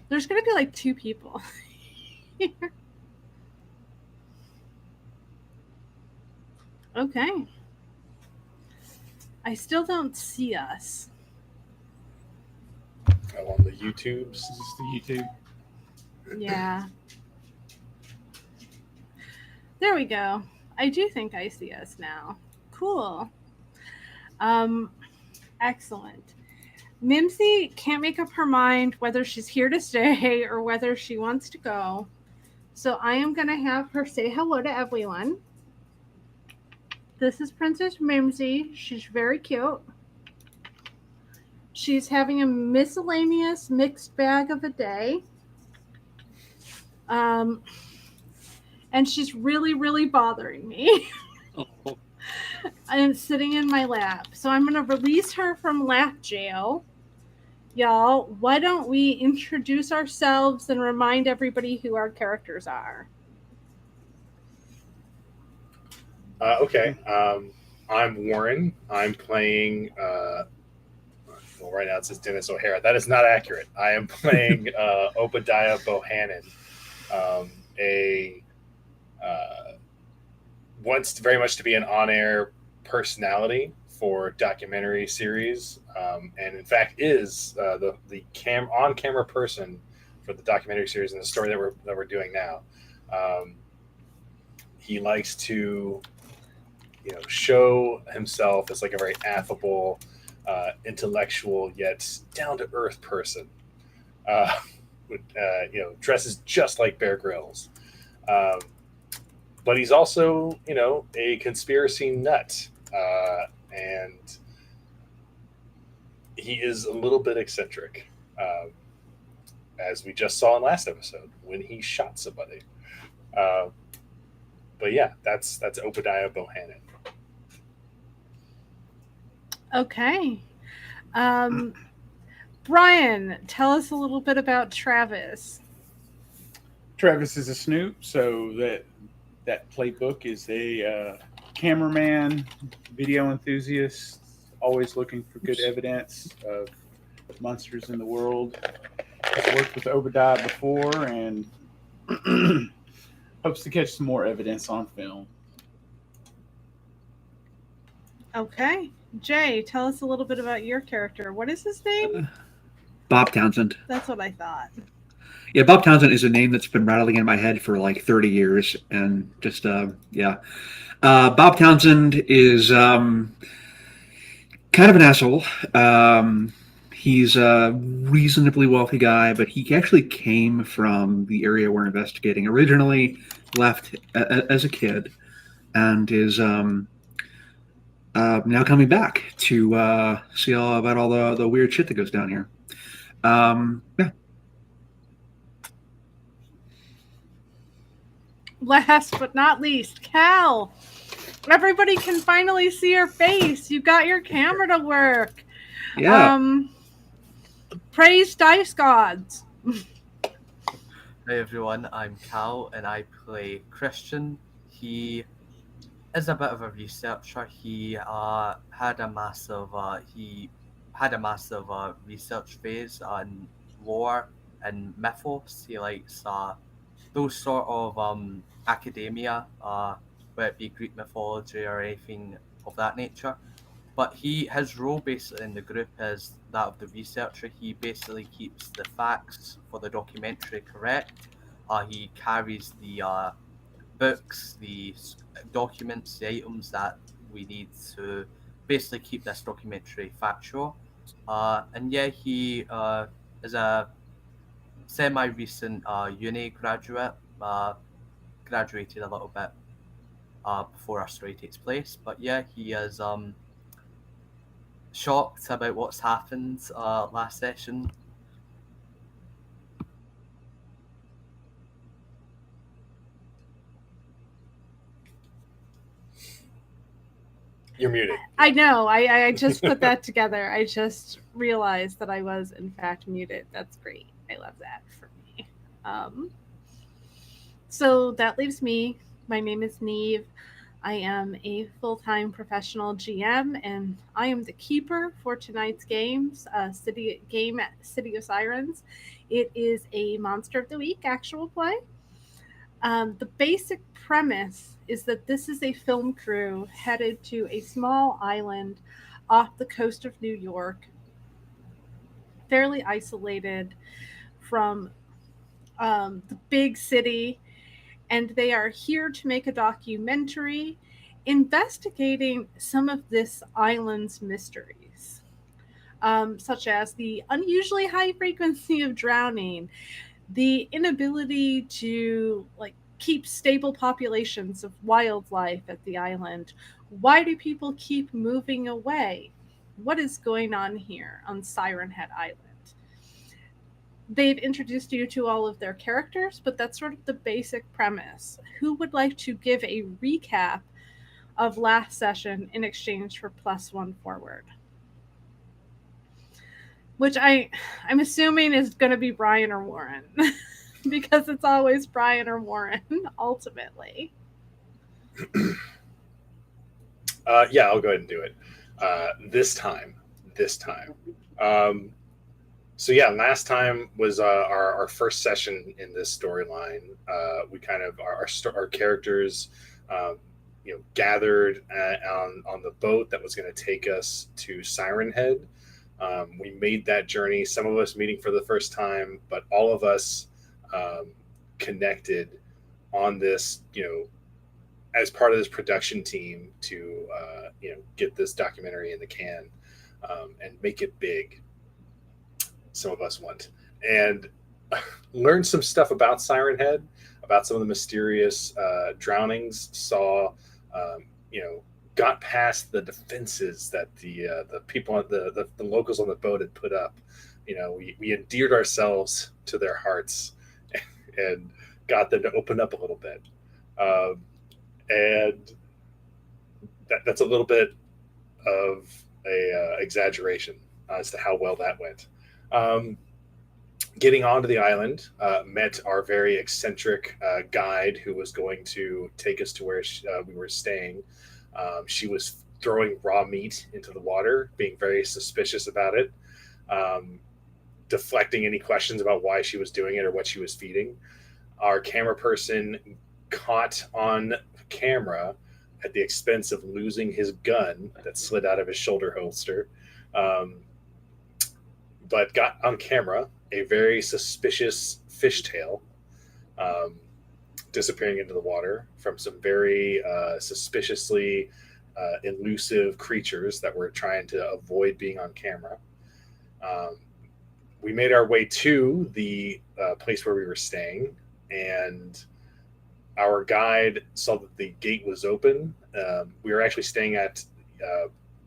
There's going to be like two people. Okay. I still don't see us. Oh, on the YouTubes. This is the YouTube. Yeah. There we go. I do think I see us now. Cool. Um, excellent. Mimsy can't make up her mind whether she's here to stay or whether she wants to go. So I am going to have her say hello to everyone. This is Princess Mimsy. She's very cute. She's having a miscellaneous mixed bag of a day. Um, and she's really, really bothering me. Oh, I am sitting in my lap. So I'm going to release her from lap jail. Y'all, why don't we introduce ourselves and remind everybody who our characters are? Okay. I'm Warren. I'm playing. Well, right now it says Dennis O'Hara. That is not accurate. I am playing Obadiah Bohannon, a wants very much to be an on-air personality for documentary series, and in fact is the on-camera person for the documentary series and the story that we're doing now. Um, he likes to show himself as like a very affable, intellectual yet down to earth person. Uh, dresses just like Bear Grylls. Um, but he's also, a conspiracy nut, and he is a little bit eccentric, as we just saw in last episode when he shot somebody. Uh, but yeah, that's Obadiah Bohannon. Okay. Um, Brian, tell us a little bit about Travis. Travis is a snoop, so that playbook is a cameraman, video enthusiast, always looking for good evidence of monsters in the world. He's worked with Obadiah before and hopes to catch some more evidence on film. Okay. Jay, tell us a little bit about your character. What is his name? Bob Townsend. That's what I thought. Yeah, Bob Townsend is a name that's been rattling in my head for like 30 years. And just, yeah. Bob Townsend is kind of an asshole. He's a reasonably wealthy guy, but he actually came from the area we're investigating. Originally left as a kid and is now coming back to see all about all the weird shit that goes down here. Yeah. Last but not least, Cal. Everybody can finally see your face. You got your camera to work. Yeah. Praise dice gods. Hey everyone, I'm Cal and I play Christian. He is a bit of a researcher. He had a massive research phase on lore and mythos. He likes those sort of academia, whether it be Greek mythology or anything of that nature. But his role basically in the group is that of the researcher. He basically keeps the facts for the documentary correct. He carries the books, the documents, the items that we need to basically keep this documentary factual. And yeah, he is a semi-recent uni graduate. Graduated a little bit before our story takes place. But yeah, he is shocked about what's happened last session. You're muted. I know. I just put that together. I just realized that I was, in fact, muted. That's great. I love that for me. So that leaves me. My name is Neve. I am a full-time professional GM, and I am the keeper for tonight's games. City of Sirens. It is a Monster of the Week actual play. The basic premise is that this is a film crew headed to a small island off the coast of New York, fairly isolated from the big city, and they are here to make a documentary investigating some of this island's mysteries, such as the unusually high frequency of drowning, the inability to keep stable populations of wildlife at the island. Why do people keep moving away? What is going on here on Siren Head Island? They've introduced you to all of their characters, but that's sort of the basic premise. Who would like to give a recap of last session in exchange for +1 forward? Which I'm assuming is going to be Brian or Warren, because it's always Brian or Warren ultimately. Yeah, I'll go ahead and do it. This time. So yeah, last time was our first session in this storyline. We kind of our characters, gathered on the boat that was going to take us to Siren Head. We made that journey. Some of us meeting for the first time, but all of us connected on this, as part of this production team to get this documentary in the can and make it big. Some of us went and learned some stuff about Siren Head, about some of the mysterious drownings. Saw, got past the defenses that the people, the locals on the boat had put up. We endeared ourselves to their hearts and got them to open up a little bit. And that's a little bit of a exaggeration as to how well that went. Getting onto the island, met our very eccentric guide who was going to take us to where we were staying. She was throwing raw meat into the water, being very suspicious about it, deflecting any questions about why she was doing it or what she was feeding. Our camera person caught on camera at the expense of losing his gun that slid out of his shoulder holster, but got on camera a very suspicious fishtail disappearing into the water from some very suspiciously elusive creatures that were trying to avoid being on camera. We made our way to the place where we were staying, and our guide saw that the gate was open. We were actually staying at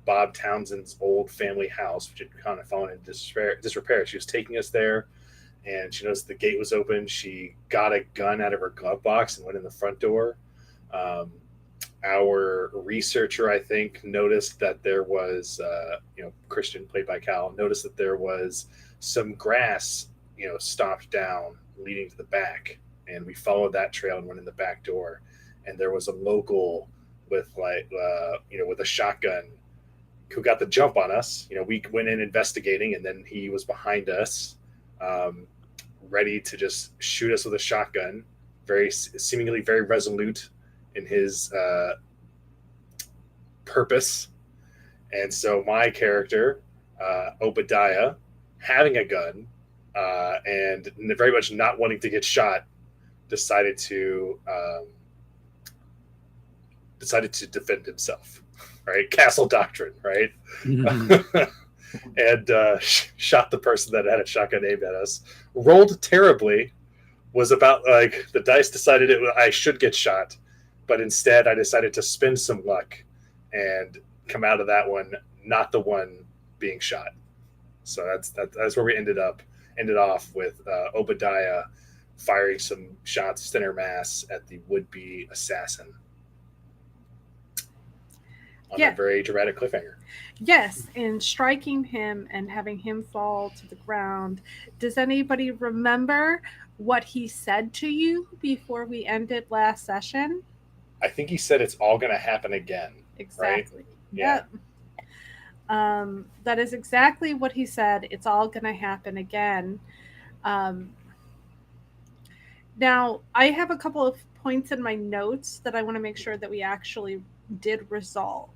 Bob Townsend's old family house, which had kind of fallen into disrepair. She was taking us there, and she noticed the gate was open. She got a gun out of her glove box and went in the front door. Our researcher, I think, noticed that there was, Christian, played by Cal, noticed that there was some grass, stopped down leading to the back. And we followed that trail and went in the back door. And there was a local with with a shotgun who got the jump on us. We went in investigating, and then he was behind us, ready to just shoot us with a shotgun, seemingly very resolute in his purpose. And so my character, Obadiah, having a gun and very much not wanting to get shot, decided to defend himself. Right, castle doctrine, right? And shot the person that had a shotgun aimed at us. Rolled terribly. Was about the dice decided I should get shot, but instead I decided to spend some luck and come out of that one not the one being shot. So that's where we ended off with Obadiah firing some shots center mass at the would-be assassin. On a very dramatic cliffhanger. Yes, and striking him and having him fall to the ground. Does anybody remember what he said to you before we ended last session? I think he said it's all going to happen again. Exactly. Yeah. Yep. That is exactly what he said. It's all going to happen again. Now, I have a couple of points in my notes that I want to make sure that we actually did resolve.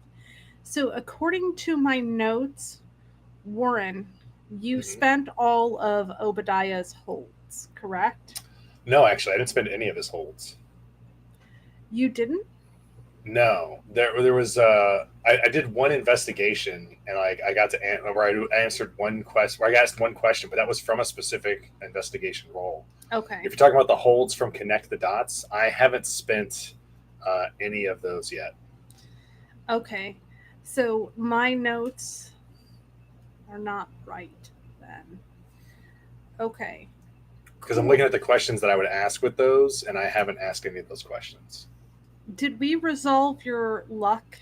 So, according to my notes, Warren, you spent all of Obadiah's holds, correct? No, actually, I didn't spend any of his holds. You didn't? No, there was I did one investigation and I got to where I answered one question where I asked one question, but that was from a specific investigation role. Okay. If you're talking about the holds from Connect the Dots, I haven't spent any of those yet. Okay. So my notes are not right then. Okay. Because I'm looking at the questions that I would ask with those, and I haven't asked any of those questions. Did we resolve your luck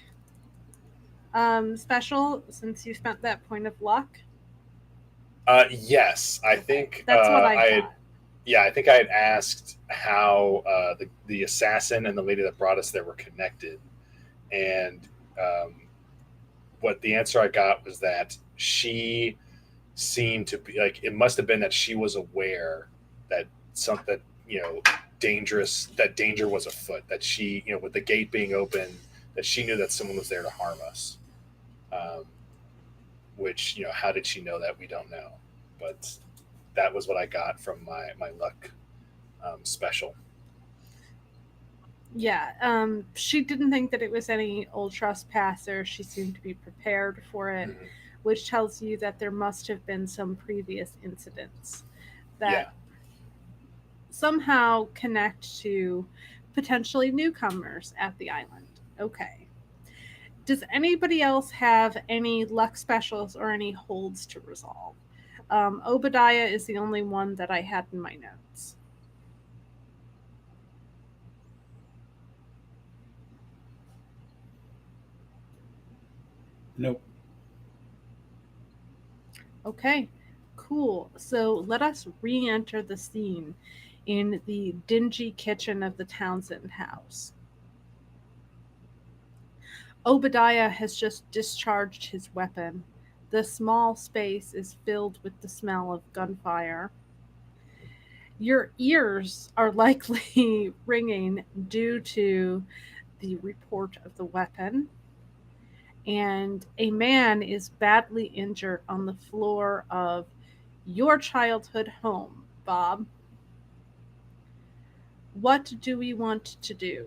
special since you spent that point of luck? Yes, I think That's what I had, thought. yeah, I think I had asked how the assassin and the lady that brought us there were connected, and what the answer I got was that she seemed to be like, it must have been that she was aware that something, that danger was afoot, that she, with the gate being open, that she knew that someone was there to harm us. Which, how did she know that? We don't know. But that was what I got from my luck special. Yeah. She didn't think that it was any old trespasser. She seemed to be prepared for it, which tells you that there must have been some previous incidents that somehow connect to potentially newcomers at the island. Okay. Does anybody else have any luck specials or any holds to resolve? Obadiah is the only one that I had in my notes. Nope. Okay, cool. So let us re-enter the scene in the dingy kitchen of the Townsend house. Obadiah has just discharged his weapon. The small space is filled with the smell of gunfire. Your ears are likely ringing due to the report of the weapon. And a man is badly injured on the floor of your childhood home, Bob. What do we want to do?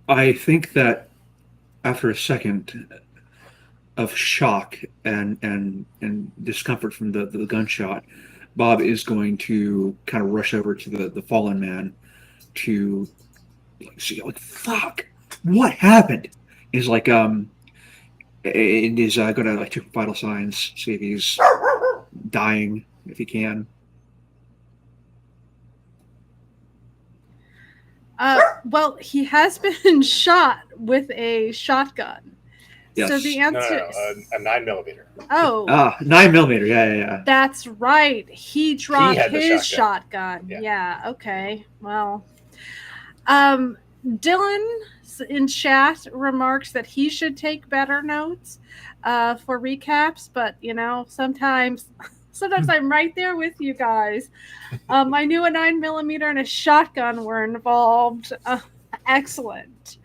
I think that after a second of shock and discomfort from the gunshot, Bob is going to kind of rush over to the fallen man to see, like, fuck, what happened? He's like, and is gonna like check vital signs, see if he's dying, if he can. Well, he has been shot with a shotgun. Yes. So the answer a 9mm. Oh, 9mm. Yeah. That's right. He dropped had the his shotgun. Yeah. Okay. Well, Dylan in chat remarks that he should take better notes for recaps, but sometimes I'm right there with you guys. I knew a 9mm and a shotgun were involved. Excellent.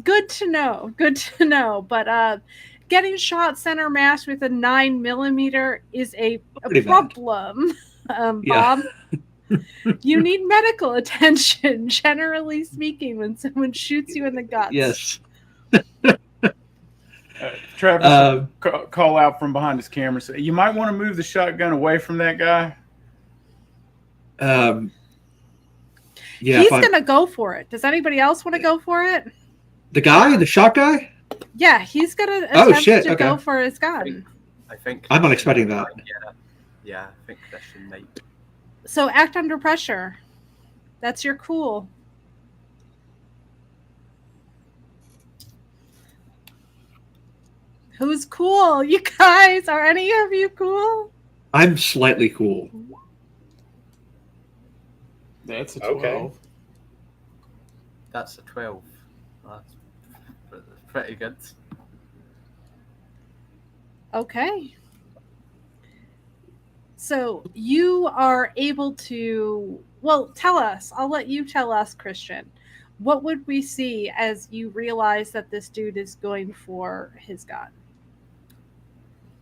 Good to know. But getting shot center mass with a 9mm is a problem. Bob, you need medical attention, generally speaking, when someone shoots you in the guts. Yes. Travis call out from behind his camera. Say, you might want to move the shotgun away from that guy. Yeah, he's gonna go for it. Does anybody else want to go for it? The shot guy? Yeah, he's gonna attempt to Okay. go for his gun. I think I'm not expecting that. Yeah, I think Christian might. So act under pressure. That's your cool. Who's cool? You guys, are any of you cool? I'm slightly cool. That's a Okay. 12. That's a 12. That's pretty good. Okay. So you are able to, well, tell us. I'll let you tell us, Christian. What would we see as you realize that this dude is going for his gun?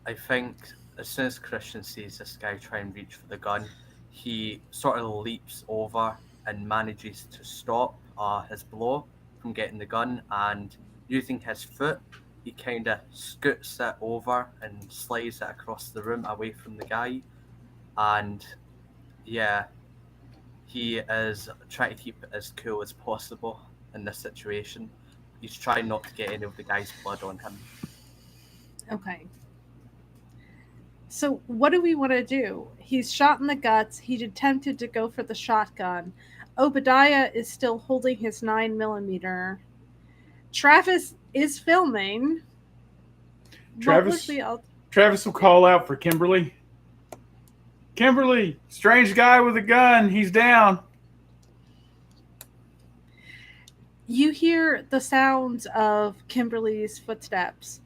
I think as soon as Christian sees this guy try and reach for the gun, he sort of leaps over and manages to stop his blow from getting the gun, and using his foot, he kind of scoots it over and slides it across the room away from the guy. And yeah, he is trying to keep it as cool as possible in this situation. He's trying not to get any of the guy's blood on him. Okay. So what do we want to do? He's shot in the guts. He attempted to go for the shotgun. Obadiah is still holding his 9mm. Travis is filming. Travis will call out for Kimberly. Kimberly, strange guy with a gun. He's down. You hear the sounds of Kimberly's footsteps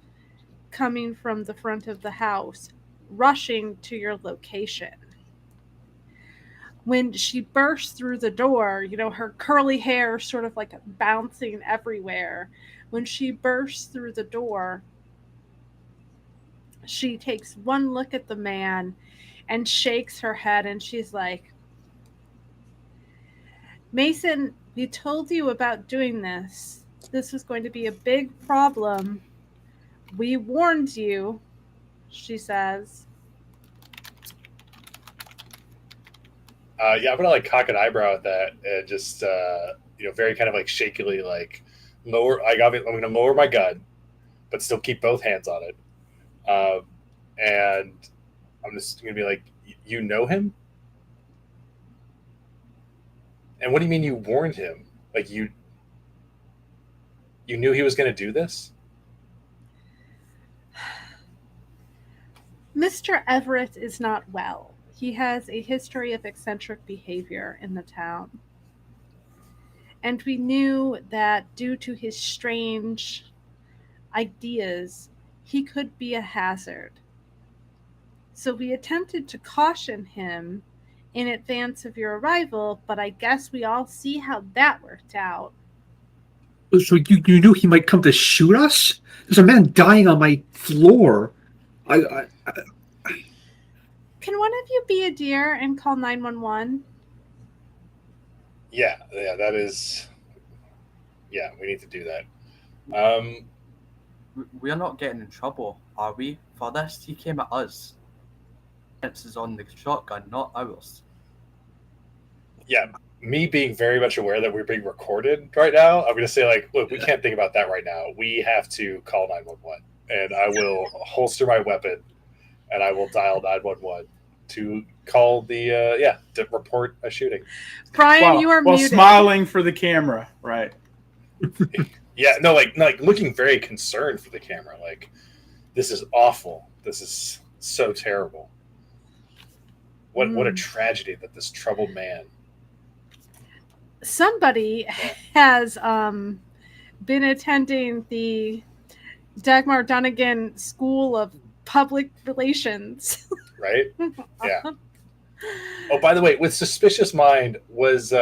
coming from the front of the house, rushing to your location. When she bursts through the door, her curly hair sort of like bouncing everywhere. When she bursts through the door, she takes one look at the man and shakes her head, and she's like, Mason, we told you about doing this. This was going to be a big problem. We warned you, she says. Yeah, I'm gonna like cock an eyebrow at that and just very kind of like shakily like lower. I'm gonna lower my gun, but still keep both hands on it. And I'm just gonna be like, you know him? And what do you mean you warned him? Like you knew he was gonna do this? Mr. Everett is not well. He has a history of eccentric behavior in the town. And we knew that due to his strange ideas, he could be a hazard. So we attempted to caution him in advance of your arrival, but I guess we all see how that worked out. So you knew he might come to shoot us? There's a man dying on my floor. Can one of you be a dear and call 911? Yeah, that is. Yeah, we need to do that. We're not getting in trouble, are we? For this, he came at us. This is on the shotgun, not ours. Yeah, me being very much aware that we're being recorded right now, I'm going to say, like, look, we can't think about that right now. We have to call 911. And I will holster my weapon and I will dial 911 to call to report a shooting. Brian, you are while muted. Smiling for the camera, right? Yeah, no, like looking very concerned for the camera. Like, this is awful. This is so terrible. What a tragedy that this troubled man. Somebody has been attending the Dagmar Donegan School of Public Relations. Right? Yeah. Oh, by the way, with suspicious mind was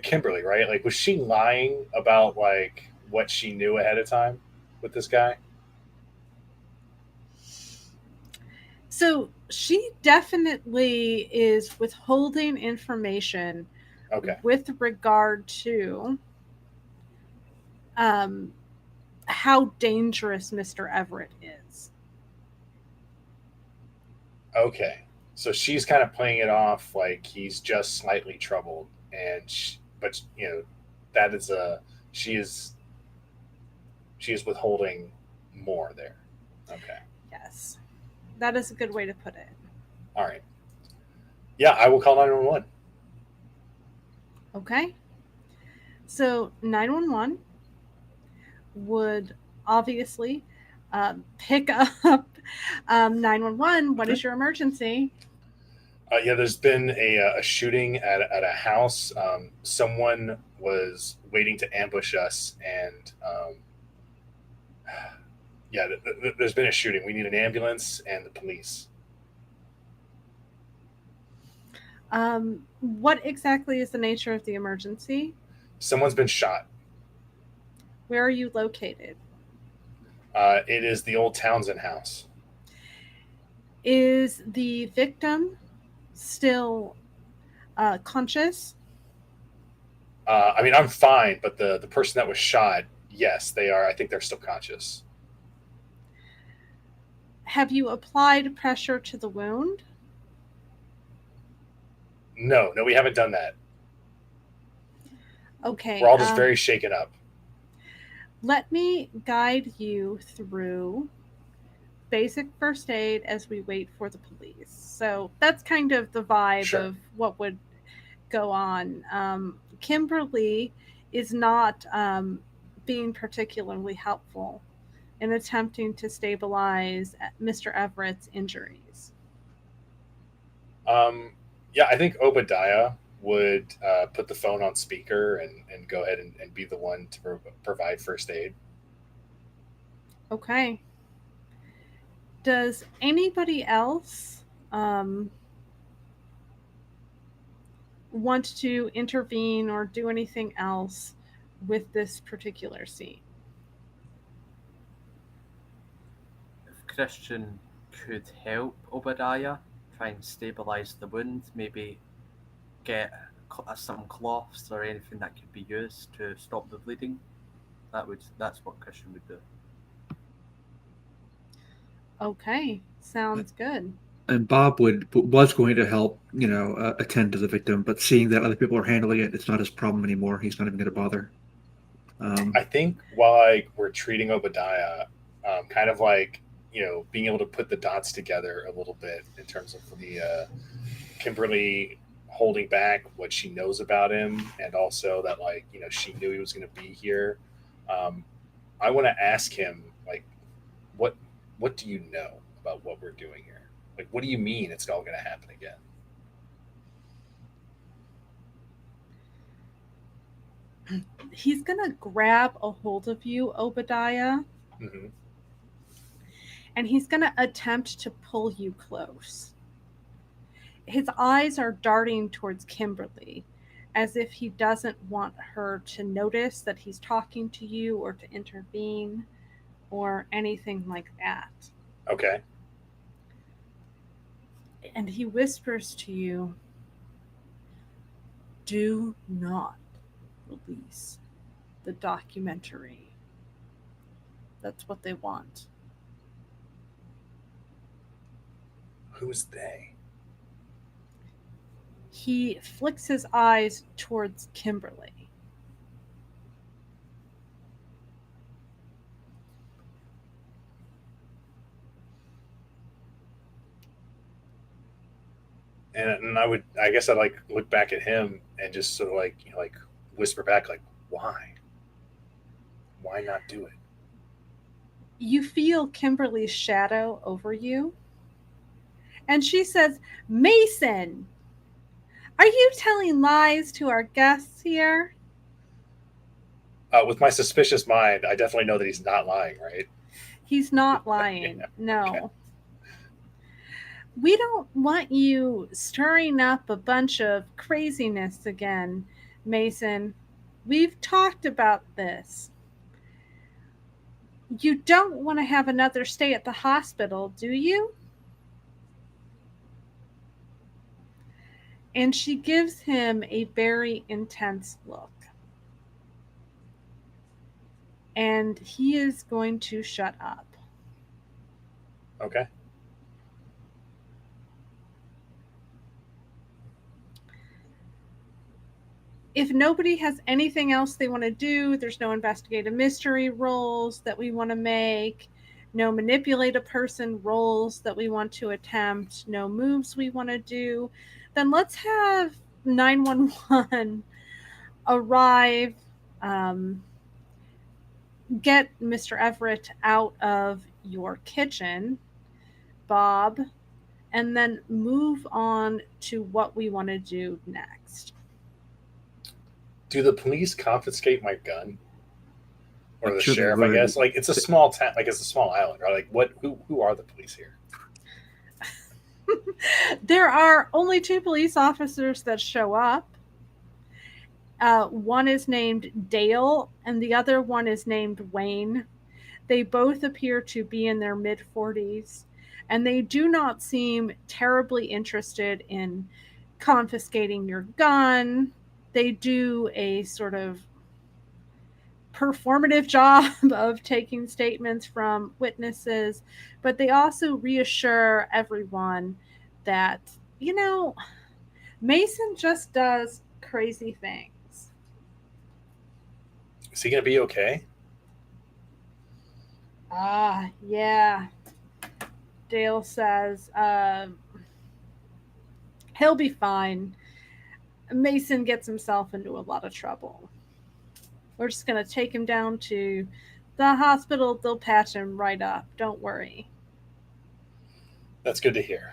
Kimberly, right? Like, was she lying about like what she knew ahead of time with this guy? So she definitely is withholding information with regard to how dangerous Mr. Everett is. Okay. So she's kind of playing it off like he's just slightly troubled, and that is she is withholding more there. Okay. Yes, that is a good way to put it. All right. Yeah, I will call 911. Okay. So 911 would obviously pick up 911. What is your emergency? Yeah, there's been a shooting at a house. Someone was waiting to ambush us, and yeah, there's been a shooting. We need an ambulance and the police. What exactly is the nature of the emergency? Someone's been shot. Where are you located? It is the old Townsend house. Is the victim still conscious? I mean, I'm fine, but the person that was shot, yes, they are. I think they're still conscious. Have you applied pressure to the wound? No, we haven't done that. Okay. We're all just very shaken up. Let me guide you through basic first aid as we wait for the police. So that's kind of the vibe Sure. of what would go on. Kimberly is not being particularly helpful in attempting to stabilize Mr. Everett's injuries. Yeah, I think Obadiah would put the phone on speaker and go ahead and be the one to provide first aid. Okay. Does anybody else want to intervene or do anything else with this particular scene? If Christian could help Obadiah try and stabilize the wound, maybe get some cloths or anything that could be used to stop the bleeding, that's what Christian would do. Okay, sounds good. And Bob was going to help, attend to the victim, but seeing that other people are handling it, it's not his problem anymore. He's not even going to bother. I think while we're treating Obadiah, kind of like being able to put the dots together a little bit in terms of the Kimberly holding back what she knows about him, and also that she knew he was going to be here. I want to ask him what do you know about what we're doing here? Like, what do you mean it's all going to happen again? He's going to grab a hold of you, Obadiah, Mm-hmm. and he's going to attempt to pull you close. His eyes are darting towards Kimberly, as if he doesn't want her to notice that he's talking to you or to intervene or anything like that. Okay. And he whispers to you, "Do not release the documentary." That's what they want. Who's they? He flicks his eyes towards Kimberly. And I guess I'd look back at him and just sort of whisper back, why not do it? You feel Kimberly's shadow over you, and she says, "Mason, are you telling lies to our guests here?" With my suspicious mind, I definitely know that he's not lying, right? He's not lying. Yeah, No. okay. We don't want you stirring up a bunch of craziness again, Mason. We've talked about this. You don't want to have another stay at the hospital, do you? And she gives him a very intense look. And he is going to shut up. Okay. If nobody has anything else they want to do, there's no investigative mystery rolls that we want to make, no manipulate a person rolls that we want to attempt, no moves we want to do, then let's have 911 arrive get Mr. Everett out of your kitchen, Bob, and then move on to what we want to do next. Do the police confiscate my gun? Or I'm the sure they sheriff, I would. guess. Like it's a small town, like it's a small island, right? Like what? Who are the police here? There are only 2 police officers that show up. One is named Dale, and the other one is named Wayne. They both appear to be in their mid 40s, and they do not seem terribly interested in confiscating your gun. They do a sort of performative job of taking statements from witnesses, but they also reassure everyone that, Mason just does crazy things. Is he gonna be okay? Yeah. Dale says he'll be fine. Mason gets himself into a lot of trouble. We're just going to take him down to the hospital. They'll patch him right up. Don't worry. That's good to hear.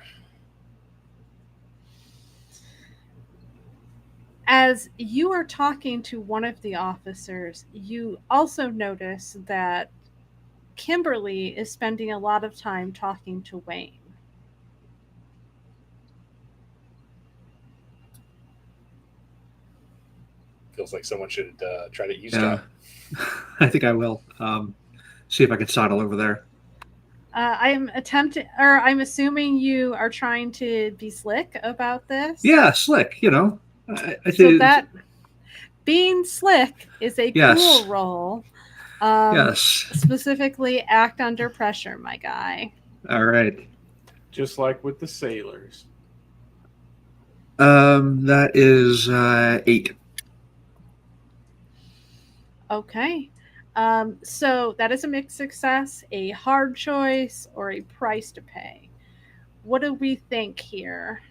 As you are talking to one of the officers, you also notice that Kimberly is spending a lot of time talking to Wayne. Feels like someone should try to Yeah. eavesdrop. I think I will. See if I can sidle over there. I'm assuming you are trying to be slick about this. Yeah, slick. I So say that being slick is a Yes. cool role. yes. Specifically, act under pressure, my guy. All right. Just like with the sailors. That is 8. Okay. So that is a mixed success, a hard choice, or a price to pay. What do we think here?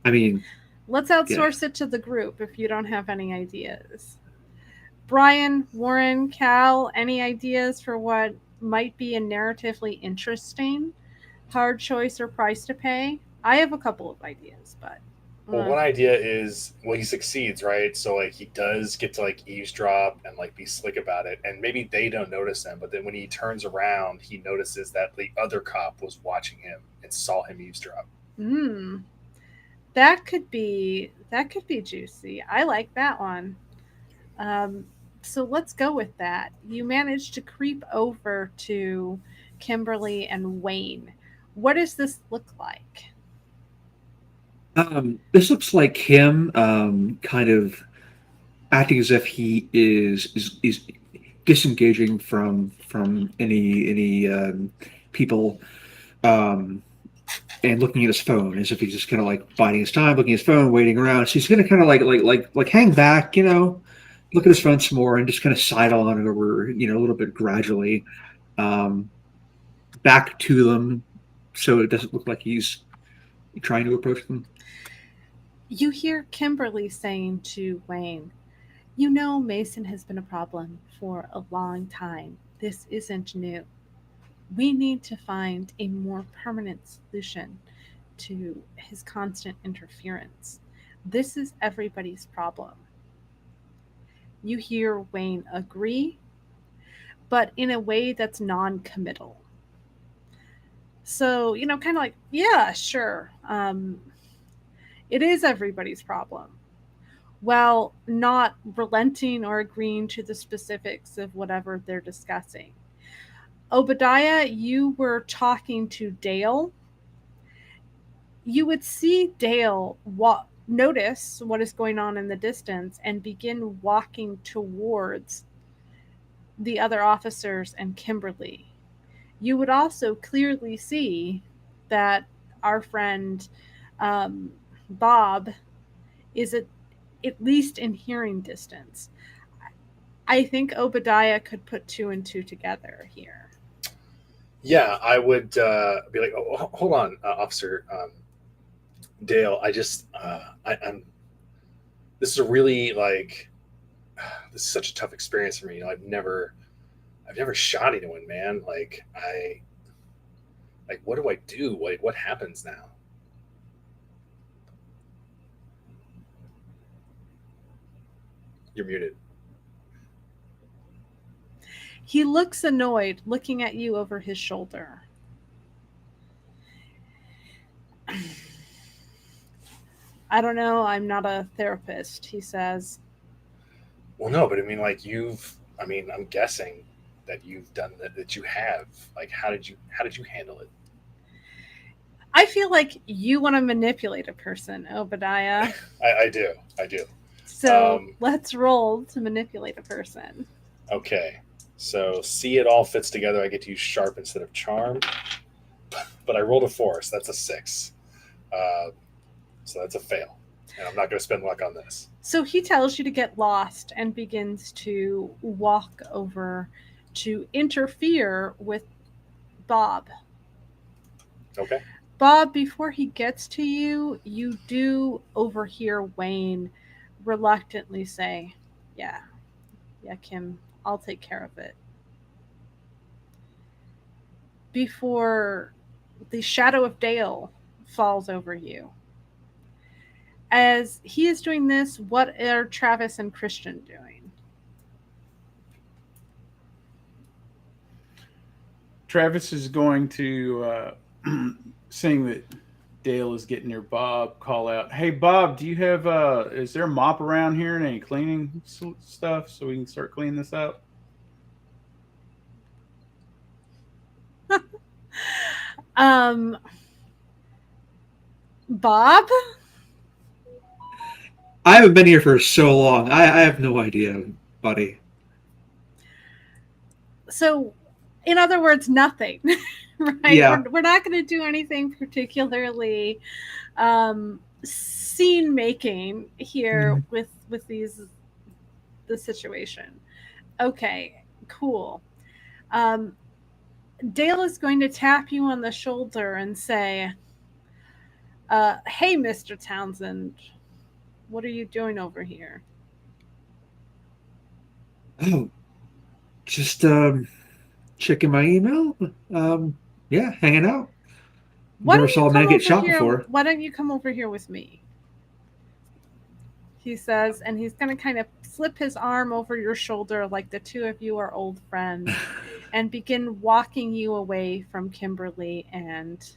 I mean, Let's outsource it to the group if you don't have any ideas. Brian, Warren, Cal, any ideas for what might be a narratively interesting hard choice or price to pay? I have a couple of ideas, but Well, one idea is, well, he succeeds, right? So like he does get to like eavesdrop and like be slick about it, and maybe they don't notice him, but then when he turns around, he notices that the other cop was watching him and saw him eavesdrop. That could be juicy. I like that one. So let's go with that. You managed to creep over to Kimberly and Wayne. What does this look like? this looks like him kind of acting as if he is disengaging from any people, and looking at his phone as if he's just kind of like biding his time, looking at his phone, waiting around. So he's gonna kind of like hang back, look at his phone some more, and just kind of sidle on it over, a little bit gradually, back to them, so it doesn't look like he's trying to approach them. You hear Kimberly saying to Wayne, Mason has been a problem for a long time. This isn't new. We need to find a more permanent solution to his constant interference. This is everybody's problem. You hear Wayne agree, but in a way that's non-committal. So, kind of like, yeah, sure. It is everybody's problem. While not relenting or agreeing to the specifics of whatever they're discussing. Obadiah, you were talking to Dale. You would see Dale notice what is going on in the distance and begin walking towards the other officers and Kimberly. You would also clearly see that our friend Bob is at least in hearing distance. I think Obadiah could put 2 and 2 together here. Yeah, I would be like, oh, hold on, Officer Dale. I'm. this is a really like this is such a tough experience for me. You know, I've never shot anyone, man. Like what do I do? Like what happens now? You're muted. He looks annoyed, looking at you over his shoulder. I don't know. I'm not a therapist, he says. Well, no, but I mean, like I'm guessing that you've done that you have. Like, how did you handle it? I feel like you want to manipulate a person, Obadiah. I do. So let's roll to manipulate a person. Okay. So see, it all fits together. I get to use sharp instead of charm, but I rolled a 4, so that's a 6. So that's a fail, and I'm not going to spend luck on this. So he tells you to get lost and begins to walk over to interfere with Bob. Okay. Bob, before he gets to you, you do overhear Wayne reluctantly say, yeah, Kim, I'll take care of it. Before the shadow of Dale falls over you. As he is doing this, what are Travis and Christian doing? Travis is going to, seeing that Dale is getting near Bob, call out, "Hey, Bob, do you have, is there a mop around here and any cleaning stuff so we can start cleaning this up?" Bob? I haven't been here for so long. I have no idea, buddy. So, in other words, nothing, right? Yeah. We're not going to do anything particularly scene making here with the situation. Okay, cool. Dale is going to tap you on the shoulder and say, "Hey, Mr. Townsend, what are you doing over here?" Oh, just checking my email. Yeah, hanging out. Never saw a man get shot before. Why don't you come over here with me? He says, and he's going to kind of slip his arm over your shoulder like the two of you are old friends and begin walking you away from Kimberly and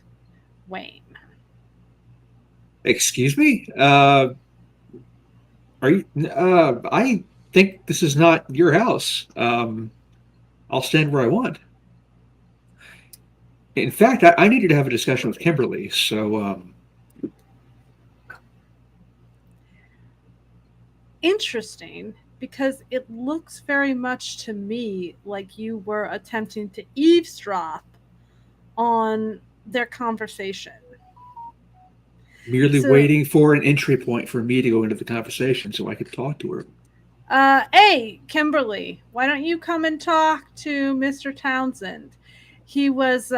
Wayne. Excuse me? Are you? I think this is not your house. I'll stand where I want. In fact, I needed to have a discussion with Kimberly, so Interesting, because it looks very much to me like you were attempting to eavesdrop on their conversation. merely waiting for an entry point for me to go into the conversation so I could talk to her. Hey, Kimberly, why don't you come and talk to Mr. Townsend? He was,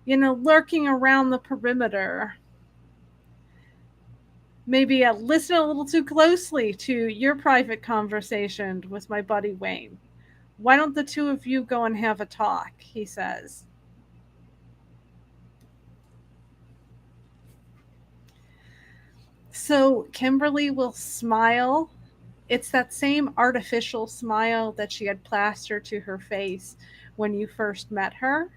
lurking around the perimeter. Maybe listen a little too closely to your private conversation with my buddy Wayne. Why don't the two of you go and have a talk, he says. So Kimberly will smile. It's that same artificial smile that she had plastered to her face when you first met her.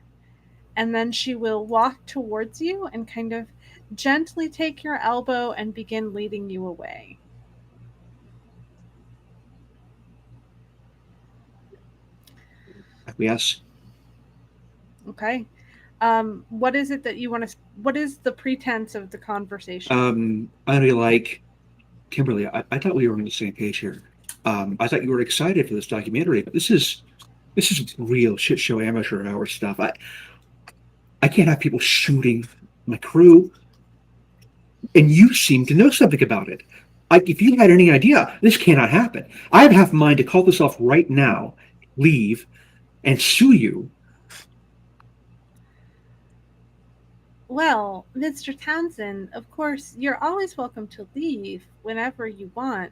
And then she will walk towards you and kind of gently take your elbow and begin leading you away. Yes. Okay. What is it that you want to? What is the pretense of the conversation? I really like Kimberly. I thought we were on the same page here. I thought you were excited for this documentary, but this is real shit show amateur hour stuff. I can't have people shooting my crew. And you seem to know something about it. If you had any idea, this cannot happen. I have half a mind to call this off right now, leave, and sue you. Well, Mr. Townsend, of course, you're always welcome to leave whenever you want.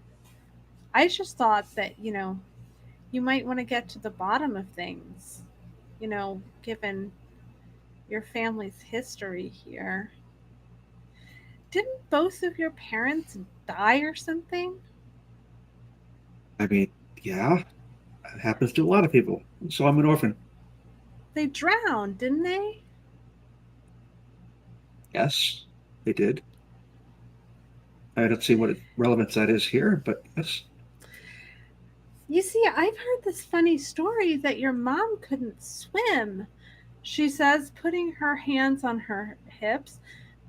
I just thought that, you might want to get to the bottom of things, given your family's history here. Didn't both of your parents die or something? I mean, yeah, it happens to a lot of people. So I'm an orphan. They drowned, didn't they? Yes, they did. I don't see what relevance that is here, but yes. You see, I've heard this funny story that your mom couldn't swim. She says, putting her hands on her hips.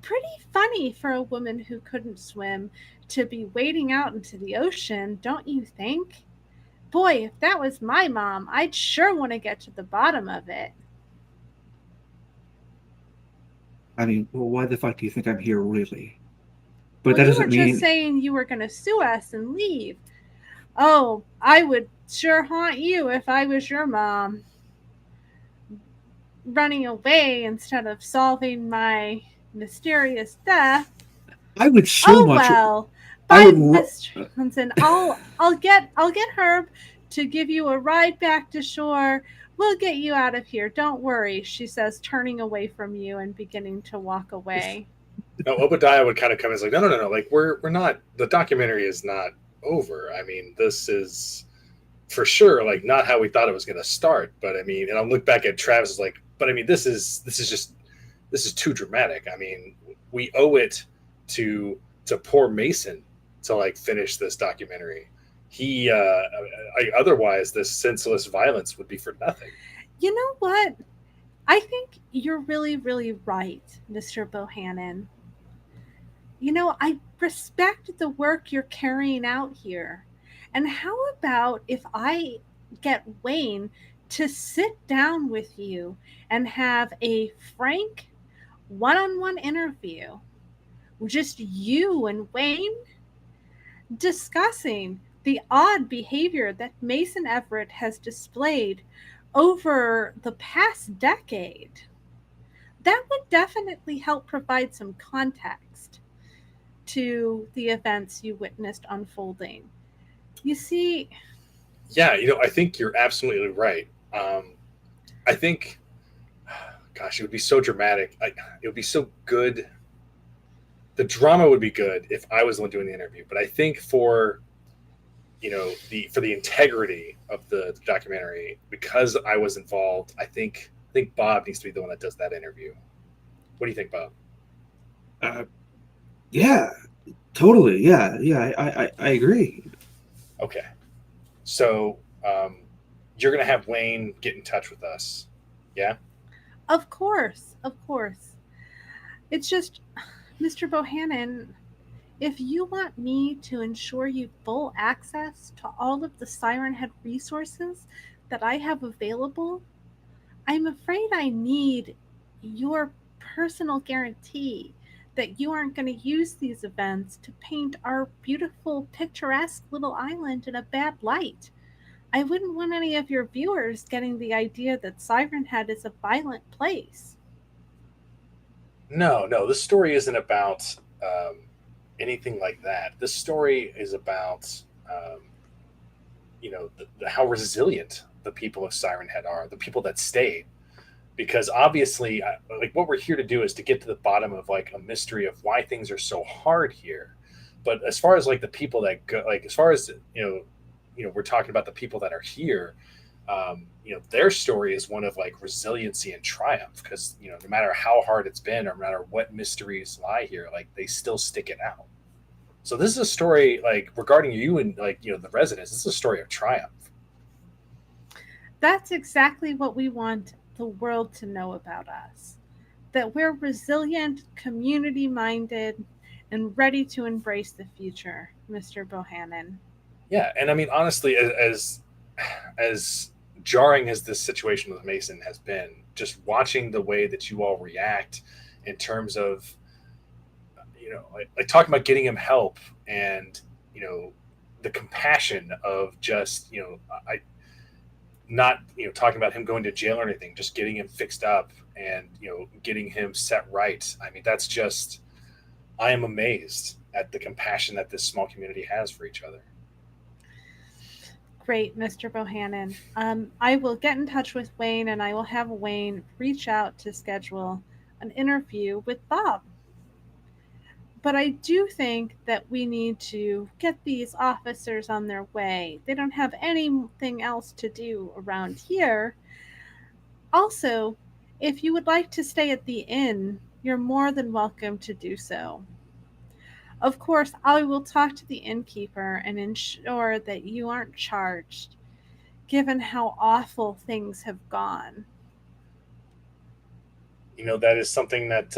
Pretty funny for a woman who couldn't swim to be wading out into the ocean, don't you think? Boy, if that was my mom, I'd sure want to get to the bottom of it. I mean, well, why the fuck do you think I'm here, really? But Well, that you were doesn't just mean saying you were going to sue us and leave. Oh, I would sure haunt you if I was your mom. Running away instead of solving my mysterious death. I would so Oh much. well. I Bye, would. Mr. Johnson. I'll get Herb to give you a ride back to shore. We'll get you out of here. Don't worry, she says, turning away from you and beginning to walk away. No, Obadiah would kind of come and say, no, no, no, no. Like we're not. The documentary is not over. I mean, this is for sure like not how we thought it was going to start. But I mean, and I'll look back at Travis like, but I mean, this is too dramatic. I mean, we owe it to poor Mason to like finish this documentary. Otherwise this senseless violence would be for nothing. You know what? I think you're really, really right, Mr. Bohannon. I respect the work you're carrying out here. And how about if I get Wayne to sit down with you and have a frank one on one interview? Just you and Wayne discussing the odd behavior that Mason Everett has displayed over the past decade. That would definitely help provide some context to the events you witnessed unfolding. You see, Yeah, I think you're absolutely right. I think, gosh, it would be so dramatic. It would be so good. The drama would be good if I was the one doing the interview, but I think for the integrity of the documentary, because I was involved, I think Bob needs to be the one that does that interview. What do you think, Bob? Uh, yeah, totally. Yeah, yeah. I agree. Okay, so you're gonna have Wayne get in touch with us. Yeah. of course, of course. It's just, Mr. Bohannon, if you want me to ensure you full access to all of the Siren Head resources that I have available, I'm afraid I need your personal guarantee that you aren't going to use these events to paint our beautiful, picturesque little island in a bad light. I wouldn't want any of your viewers getting the idea that Siren Head is a violent place. No, no, this story isn't about anything like that. This story is about um, how resilient the people of Siren Head are, the people that stayed. Because obviously, like what we're here to do is to get to the bottom of like a mystery of why things are so hard here. But as far as like the people that go, like as far as we're talking about the people that are here. Their story is one of like resiliency and triumph because no matter how hard it's been or no matter what mysteries lie here, like they still stick it out. So this is a story like regarding you and like the residents. This is a story of triumph. That's exactly what we want the world to know about us, that we're resilient, community minded, and ready to embrace the future, Mr. Bohannon. Yeah, and I mean honestly, as jarring as this situation with Mason has been, just watching the way that you all react in terms of like talking about getting him help and the compassion of just I not talking about him going to jail or anything, just getting him fixed up and getting him set right. I mean, that's just, I am amazed at the compassion that this small community has for each other. Great, Mr. Bohannon. I will get in touch with Wayne, and I will have Wayne reach out to schedule an interview with Bob. But I do think that we need to get these officers on their way. They don't have anything else to do around here. Also, if you would like to stay at the inn, you're more than welcome to do so. Of course, I will talk to the innkeeper and ensure that you aren't charged, given how awful things have gone. That is something that,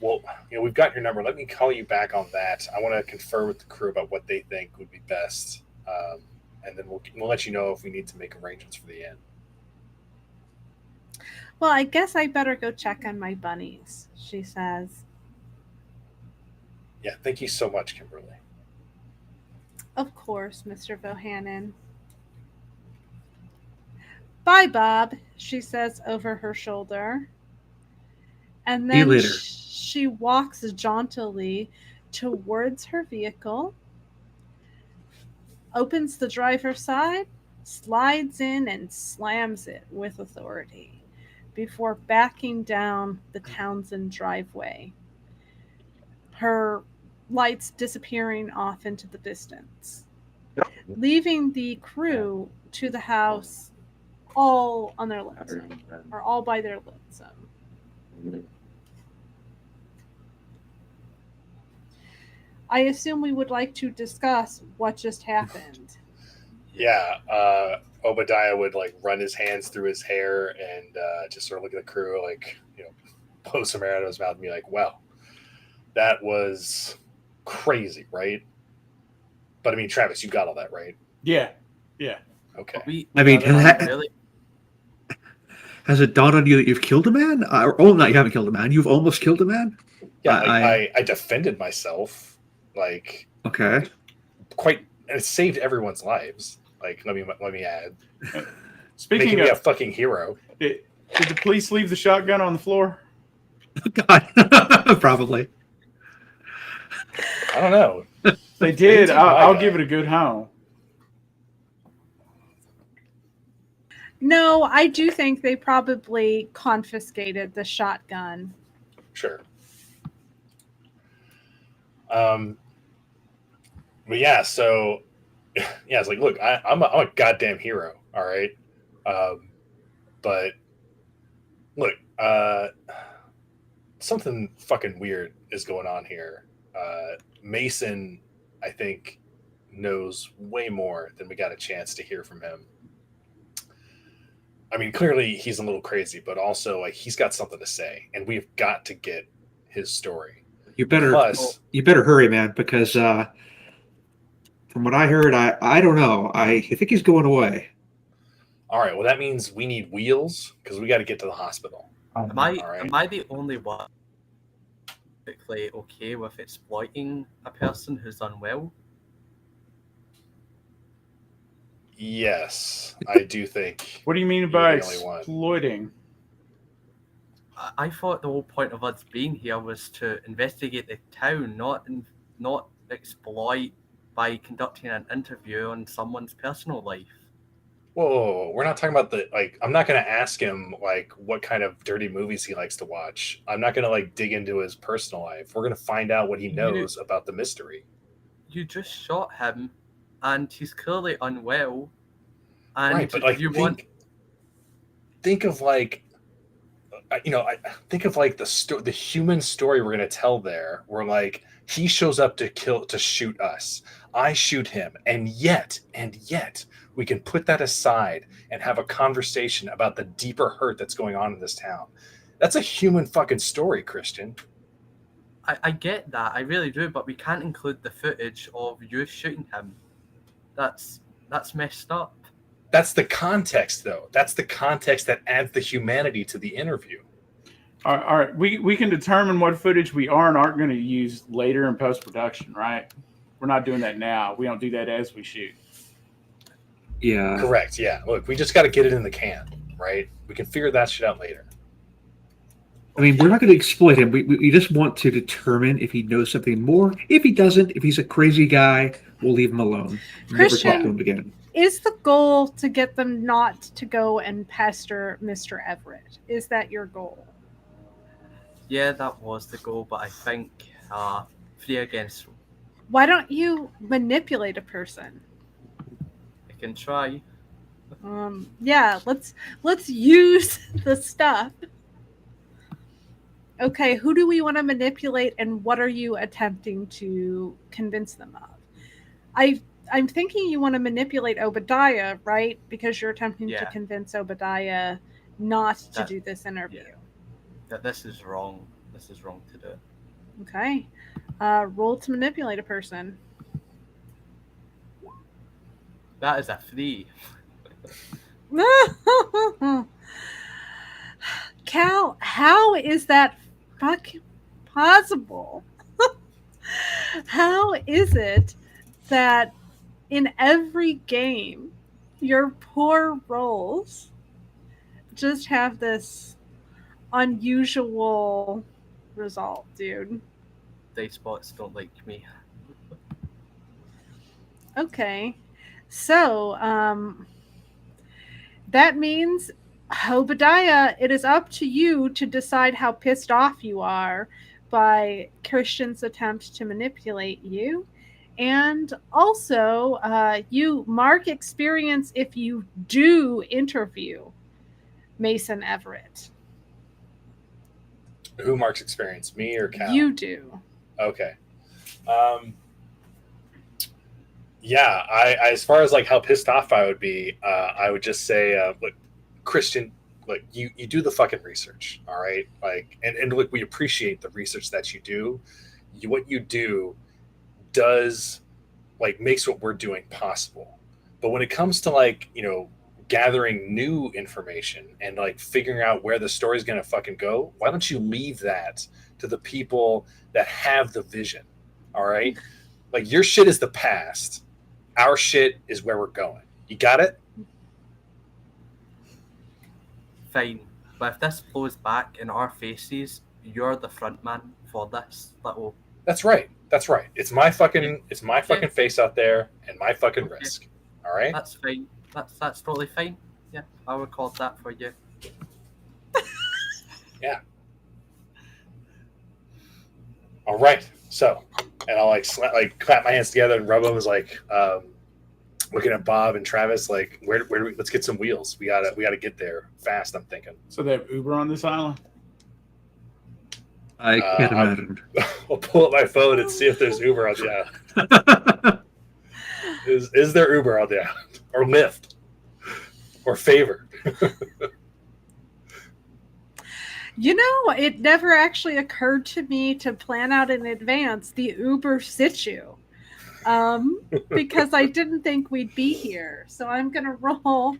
well, we've got your number. Let me call you back on that. I want to confer with the crew about what they think would be best. And then we'll let you know if we need to make arrangements for the inn. Well, I guess I better go check on my bunnies, she says. Yeah, thank you so much, Kimberly. Of course, Mr. Bohannon. Bye, Bob, she says over her shoulder. And See you then later. she walks jauntily towards her vehicle, opens the driver's side, slides in, and slams it with authority before backing down the Townsend driveway, her lights disappearing off into the distance, leaving the crew to the house all on their lonesome, or all by their lonesome. I assume we would like to discuss what just happened. Yeah, Obadiah would run his hands through his hair and just sort of look at the crew, blow some air out of his mouth and be like, "Wow, that was crazy, right?" But I mean, Travis, you got all that, right? Yeah. Okay. I mean, really, has it dawned on you that you've killed a man? Oh, no, you haven't killed a man. You've almost killed a man? Yeah, I defended myself, Okay. quite, and it saved everyone's lives. Let me add, Speaking making me a of, fucking hero. did the police leave the shotgun on the floor? God, probably. I don't know. They did. Take my I'll gun. give it a good home. No, I do think they probably confiscated the shotgun. Sure. But yeah, so yeah, it's look, I'm a goddamn hero, all right. But look, something fucking weird is going on here. Mason, I think, knows way more than we got a chance to hear from him. I mean, clearly he's a little crazy, but also he's got something to say, and we've got to get his story. You better hurry, man, because from what I heard, I don't know. I think he's going away. All right, well, that means we need wheels because we got to get to the hospital. am I the only one perfectly okay with exploiting a person who's unwell? Yes, I do think. What do you mean by You're the only one. exploiting? I thought the whole point of us being here was to investigate the town, not exploit by conducting an interview on someone's personal life. Whoa, we're not talking about I'm not going to ask him what kind of dirty movies he likes to watch. I'm not going to dig into his personal life. We're going to find out what he knows about the mystery. You just shot him, and he's clearly unwell. And Right, but think of I think of the human story we're going to tell there, where he shows up to shoot us. I shoot him, and yet we can put that aside and have a conversation about the deeper hurt that's going on in this town. That's a human fucking story, Christian. I get that, I really do, but we can't include the footage of you shooting him. That's messed up. That's the context, though. That's the context that adds the humanity to the interview. All right. We can determine what footage we are and aren't going to use later in post-production, right? We're not doing that now. We don't do that as we shoot. Yeah. Correct. Yeah. Look, we just got to get it in the can, right? We can figure that shit out later. I mean, we're not going to exploit him. We just want to determine if he knows something more. If he doesn't, if he's a crazy guy, we'll leave him alone. Never talk to him again. Is the goal to get them not to go and pester Mr. Everett? Is that your goal? Yeah, that was the goal, but I think 3 against. Why don't you manipulate a person? I can try. Yeah, let's use the stuff. Okay, who do we want to manipulate, and what are you attempting to convince them of? I'm thinking you want to manipulate Obadiah, right? Because you're attempting to convince Obadiah not to do this interview. Yeah. That this is wrong. This is wrong to do. Okay. Roll to manipulate a person. That is a 3. Cal, how is that fucking possible? How is it that in every game your poor rolls just have this unusual result, dude? Dice bots don't like me. Okay. So, that means, Obadiah, it is up to you to decide how pissed off you are by Christian's attempt to manipulate you. And also, you mark experience if you do interview Mason Everett. Who marks experience, me or Cal? You do. Okay. Yeah, I as far as like how pissed off I would be, I would just say, look, Christian, look, you do the fucking research, all right? Like, and look, we appreciate the research that you do. What you do does like makes what we're doing possible. But when it comes to like, gathering new information and like figuring out where the story's gonna fucking go, why don't you leave that to the people that have the vision? All right? Like, your shit is the past. Our shit is where we're going. You got it? Fine. But if this blows back in our faces, you're the front man for this little. That's right. That's right. It's my fucking face out there and my fucking risk. All right? That's fine. That's totally fine. Yeah, I'll record that for you. Yeah. All right. So, and I'll like clap my hands together and rub them as like looking at Bob and Travis like where do we, let's get some wheels. We gotta get there fast, I'm thinking. So they have Uber on this island? I can't imagine. I'll pull up my phone and see if there's Uber on the island. Is there Uber on the island? Or Lyft? Or Favor? It never actually occurred to me to plan out in advance the Uber situ, because I didn't think we'd be here. So I'm going to roll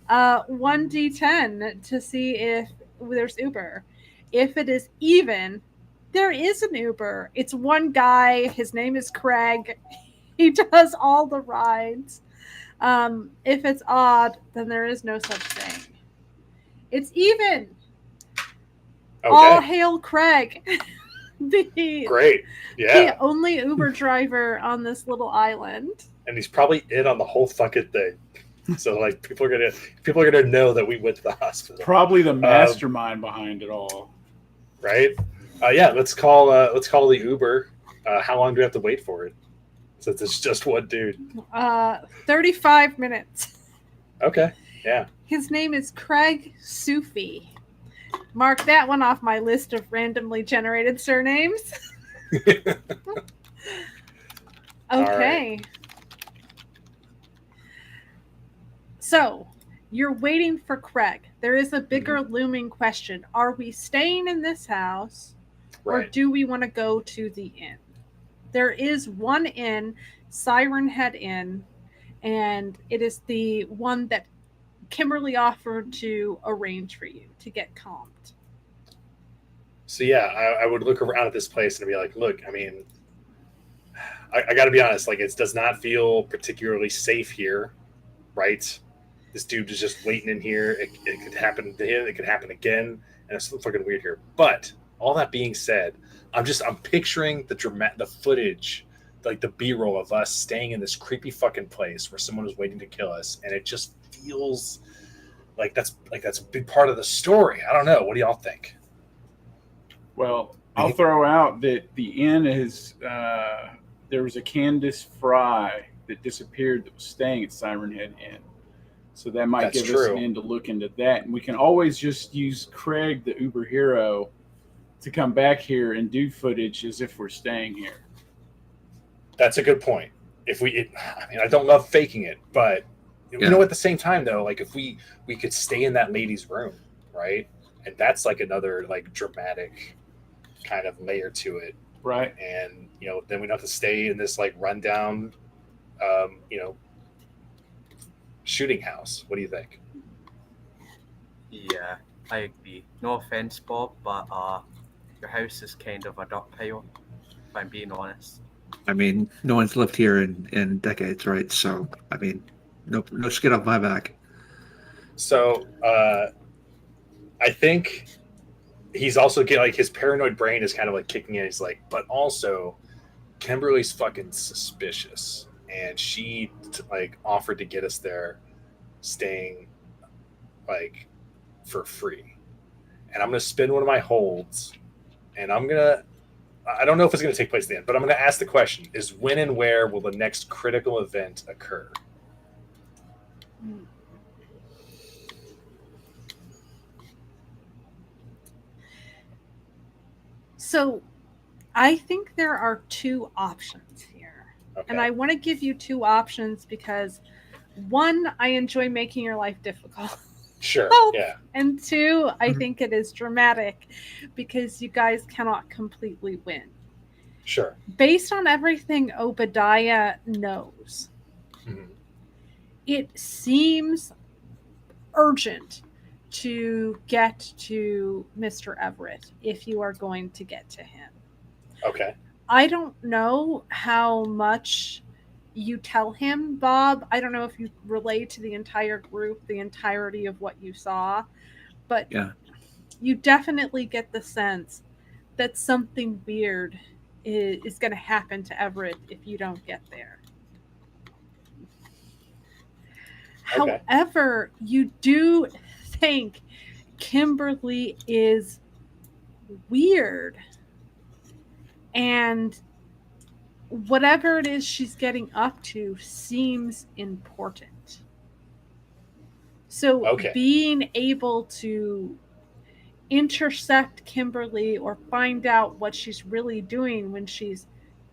1d10 to see if there's Uber. If it is even, there is an Uber. It's one guy. His name is Craig. He does all the rides. If it's odd, then there is no such thing. It's even. Okay. All hail Craig. Great. Yeah. The only Uber driver on this little island. And he's probably in on the whole fucking thing. So like people are gonna know that we went to the hospital. Probably the mastermind behind it all. Right? Yeah, let's call the Uber. How long do we have to wait for it? Since it's just one dude. 35 minutes. Okay. Yeah. His name is Craig Sufi. Mark that one off my list of randomly generated surnames. Okay. Right. So, you're waiting for Craig. There is a bigger looming question. Are we staying in this house, or do we want to go to the inn? There is one inn, Siren Head Inn, and it is the one that Kimberly offered to arrange for you to get calmed. So yeah, I would look around at this place and be like, look, I mean, I got to be honest, like it does not feel particularly safe here. right? This dude is just waiting in here. It could happen to him. It could happen again, and it's something fucking weird here. But all that being said, I'm picturing the footage, like the B-roll of us staying in this creepy fucking place where someone was waiting to kill us, and it just feels like that's a big part of the story. I don't know. What do y'all think? Well, I'll throw out that the inn is there was a Candace Fry that disappeared that was staying at Siren Head Inn. So that might That's give us true. an end to look into that. And we can always just use Craig, the Uber hero, to come back here and do footage as if we're staying here. That's a good point. I don't love faking it, but you know, at the same time though, like if we could stay in that lady's room, right? And that's like another like dramatic kind of layer to it, Right. and you know, then we don't have to stay in this like rundown you know, shooting house. What do you think? Yeah, I agree. No offense, Bob, but your house is kind of a duck pile, if I'm being honest. I mean, no one's lived here in decades, right? So, I mean, no skin off my back. So I think he's also getting like his paranoid brain is kind of like kicking in. He's like, but also Kimberly's fucking suspicious, and she like offered to get us there, staying like for free, and I'm gonna spend one of my holds, and I don't know if it's gonna take place at the end, but I'm gonna ask the question: is when and where will the next critical event occur? So I think there are two options here. Okay. And I want to give you two options because one, I enjoy making your life difficult. Sure. Yeah. And two, I think it is dramatic because you guys cannot completely win. Sure. Based on everything Obadiah knows, it seems urgent to get to Mr. Everett if you are going to get to him. Okay. I don't know how much you tell him, Bob. I don't know if you relay to the entire group the entirety of what you saw, but you definitely get the sense that something weird is going to happen to Everett if you don't get there. Okay. However, you do think Kimberly is weird, and whatever it is she's getting up to seems important. So being able to intercept Kimberly or find out what she's really doing when she's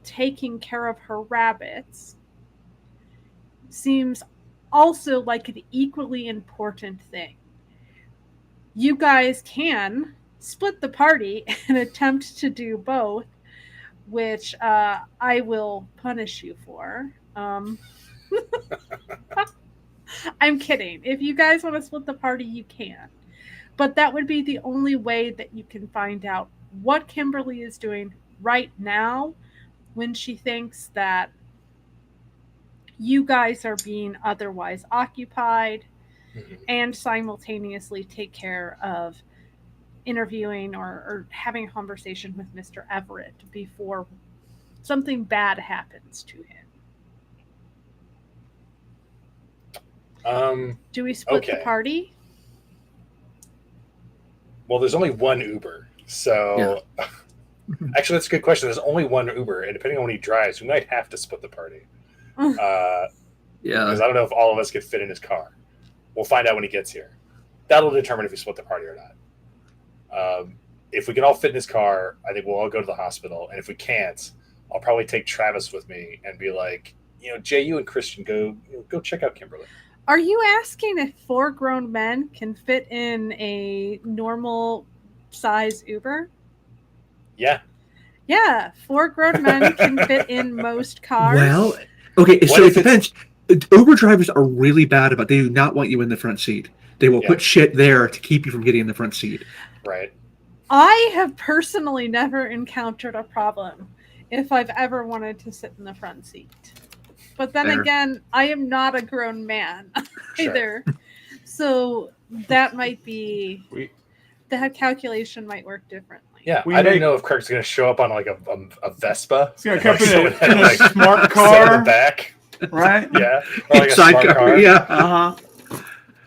taking care of her rabbits seems also like an equally important thing. You guys can split the party and attempt to do both, which I will punish you for. I'm kidding. If you guys want to split the party, you can. But that would be the only way that you can find out what Kimberly is doing right now when she thinks that you guys are being otherwise occupied, and simultaneously take care of interviewing or having a conversation with Mr. Everett before something bad happens to him. Do we split the party? Well, there's only one Uber. So actually, that's a good question. There's only one Uber, and depending on when he drives, we might have to split the party. Because I don't know if all of us could fit in his car. We'll find out when he gets here. That'll determine if we split the party or not. If we can all fit in his car, I think we'll all go to the hospital. And if we can't, I'll probably take Travis with me and be like, Jay, you and Christian go check out Kimberly. Are you asking if 4 grown men can fit in a normal size Uber? Yeah. Yeah, 4 grown men can fit in most cars. Well, okay, so it depends. Uber drivers are really bad about they do not want you in the front seat. They will put shit there to keep you from getting in the front seat. Right. I have personally never encountered a problem if I've ever wanted to sit in the front seat. But then again, I am not a grown man. Sure. either. So that might be We the calculation might work differently. Yeah, We I didn't make- know if Kirk's going to show up on like a Vespa. It's gonna and, come like, in someone a, had, in a like, smart sit in car, the back. right? Yeah, or like a Sidecar, smart car. yeah. Uh huh.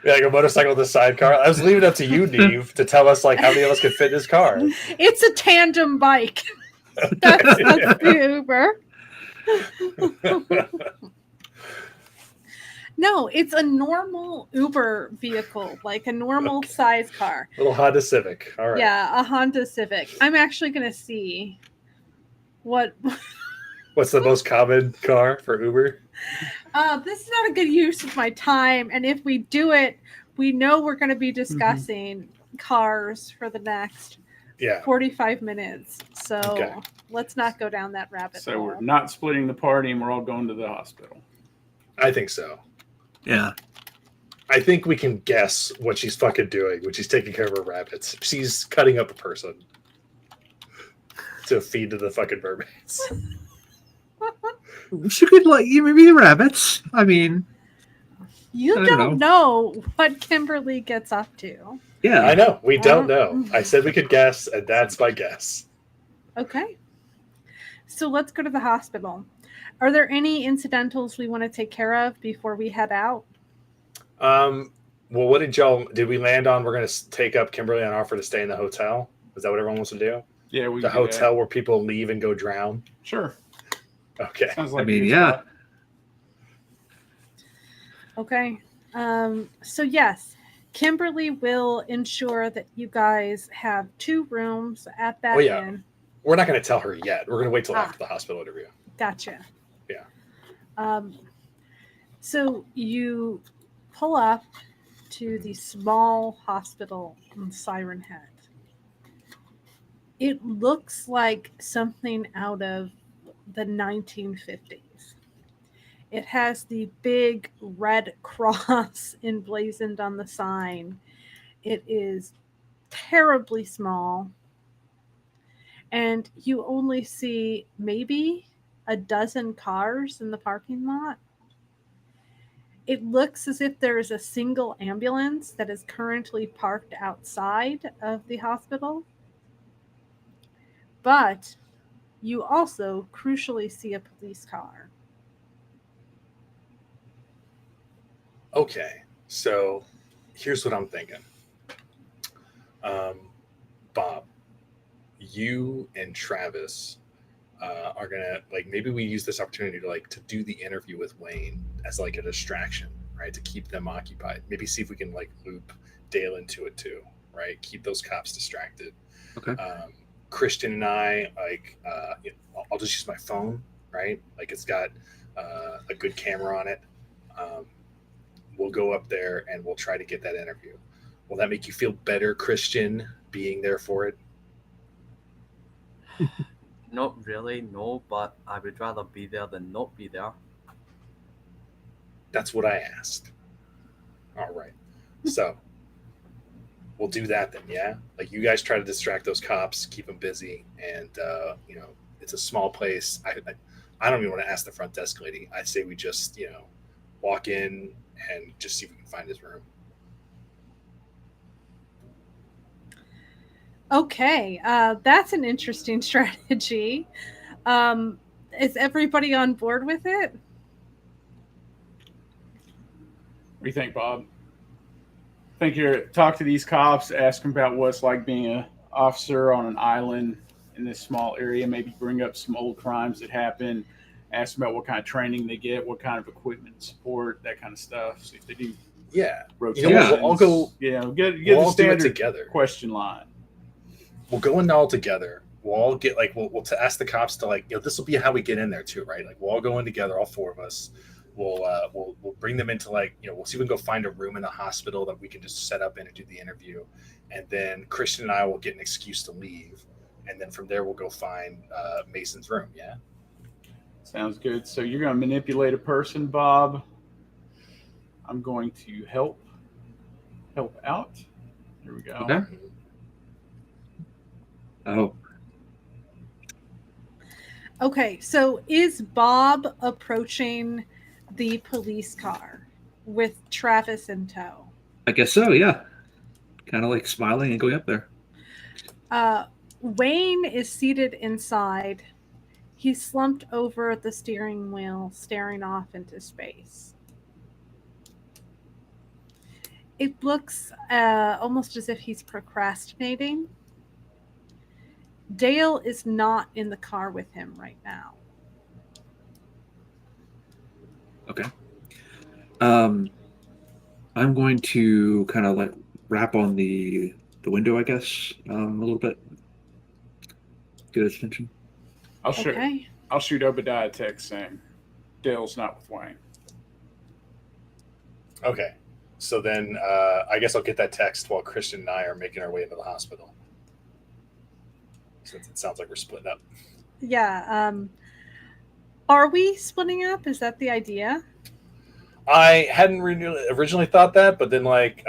Yeah, like a motorcycle with a sidecar. I was leaving it up to you, Neve, to tell us like how many of us could fit in his car. It's a tandem bike. That's the Uber. No, it's a normal Uber vehicle, like a normal Okay. size car. Little Honda Civic. All right. Yeah, a Honda Civic. I'm actually going to see what. What's the most common car for Uber? This is not a good use of my time, and if we do it, we know we're going to be discussing cars for the next Yeah. 45 minutes. So Okay. let's not go down that rabbit So hole. we're not splitting the party, and we're all going to the hospital. I think so. Yeah. I think we can guess what she's fucking doing when she's taking care of her rabbits. She's cutting up a person to feed to the fucking mermaids. She could like maybe the rabbits. I mean, You I don't don't know what Kimberly gets up to. yeah. I know. We don't know. I said we could guess, and that's my guess. Okay. So let's go to the hospital. Are there any incidentals we want to take care of before we head out? Well, what did we land on? We're going to take up Kimberly on offer to stay in the hotel. Is that what everyone wants to do? Yeah, we The can do that. hotel where people leave and go drown? Sure. Okay. Sounds like I mean, a good yeah. spot. Okay. So yes, Kimberly will ensure that you guys have 2 rooms at that Oh, yeah. inn. We're not going to tell her yet. We're going to wait till Ah. after the hospital interview. Gotcha. Yeah. So you pull up to the small hospital in Siren Head. It looks like something out of the 1950s. It has the big red cross emblazoned on the sign. It is terribly small. And you only see maybe a dozen cars in the parking lot. It looks as if there is a single ambulance that is currently parked outside of the hospital. But you also crucially see a police car. Okay. So here's what I'm thinking. Bob, you and Travis are gonna like maybe we use this opportunity to do the interview with Wayne as like a distraction, right? To keep them occupied. Maybe see if we can like loop Dale into it too, right? Keep those cops distracted. Okay. Christian and I I'll just use my phone, right? Like it's got a good camera on it. We'll go up there and we'll try to get that interview. Will that make you feel better, Christian, being there for it? Not really, no, but I would rather be there than not be there. That's what I asked. All right. So we'll do that then, yeah? Like you guys try to distract those cops, keep them busy, and it's a small place. I don't even want to ask the front desk lady. I say we just, walk in and just see if we can find his room. Okay, that's an interesting strategy. Is everybody on board with it? What do you think, Bob? Think you talk to these cops, ask them about what it's like being an officer on an island in this small area, maybe bring up some old crimes that happen, ask them about what kind of training they get, what kind of equipment support, that kind of stuff. See if they do Yeah. rotations. We'll all go. Get We'll the all do it standard together. question line. We'll go in all together. We'll all get we'll to ask the cops to this will be how we get in there too, right? Like we'll all go in together, all 4 of us. We'll bring them into we'll see if we can go find a room in the hospital that we can just set up in and do the interview, and then Christian and I will get an excuse to leave, and then from there we'll go find Mason's room. Yeah. Sounds good. So you're going to manipulate a person, Bob. I'm going to help out. Here we go. Okay. Oh, Okay, so is Bob approaching the police car? with Travis in tow. I guess so, yeah. Kind of like smiling and going up there. Wayne is seated inside. He's slumped over at the steering wheel, staring off into space. It looks almost as if he's procrastinating. Dale is not in the car with him right now. Okay. I'm going to kind of like rap on the window, I guess, a little bit. Get his attention. I'll shoot. Okay. I'll shoot Obadiah a text saying, "Dale's not with Wayne." Okay. So then I guess I'll get that text while Christian and I are making our way into the hospital. Since it sounds like we're splitting up. Yeah. Are we splitting up? Is that the idea? I hadn't originally thought that, but then like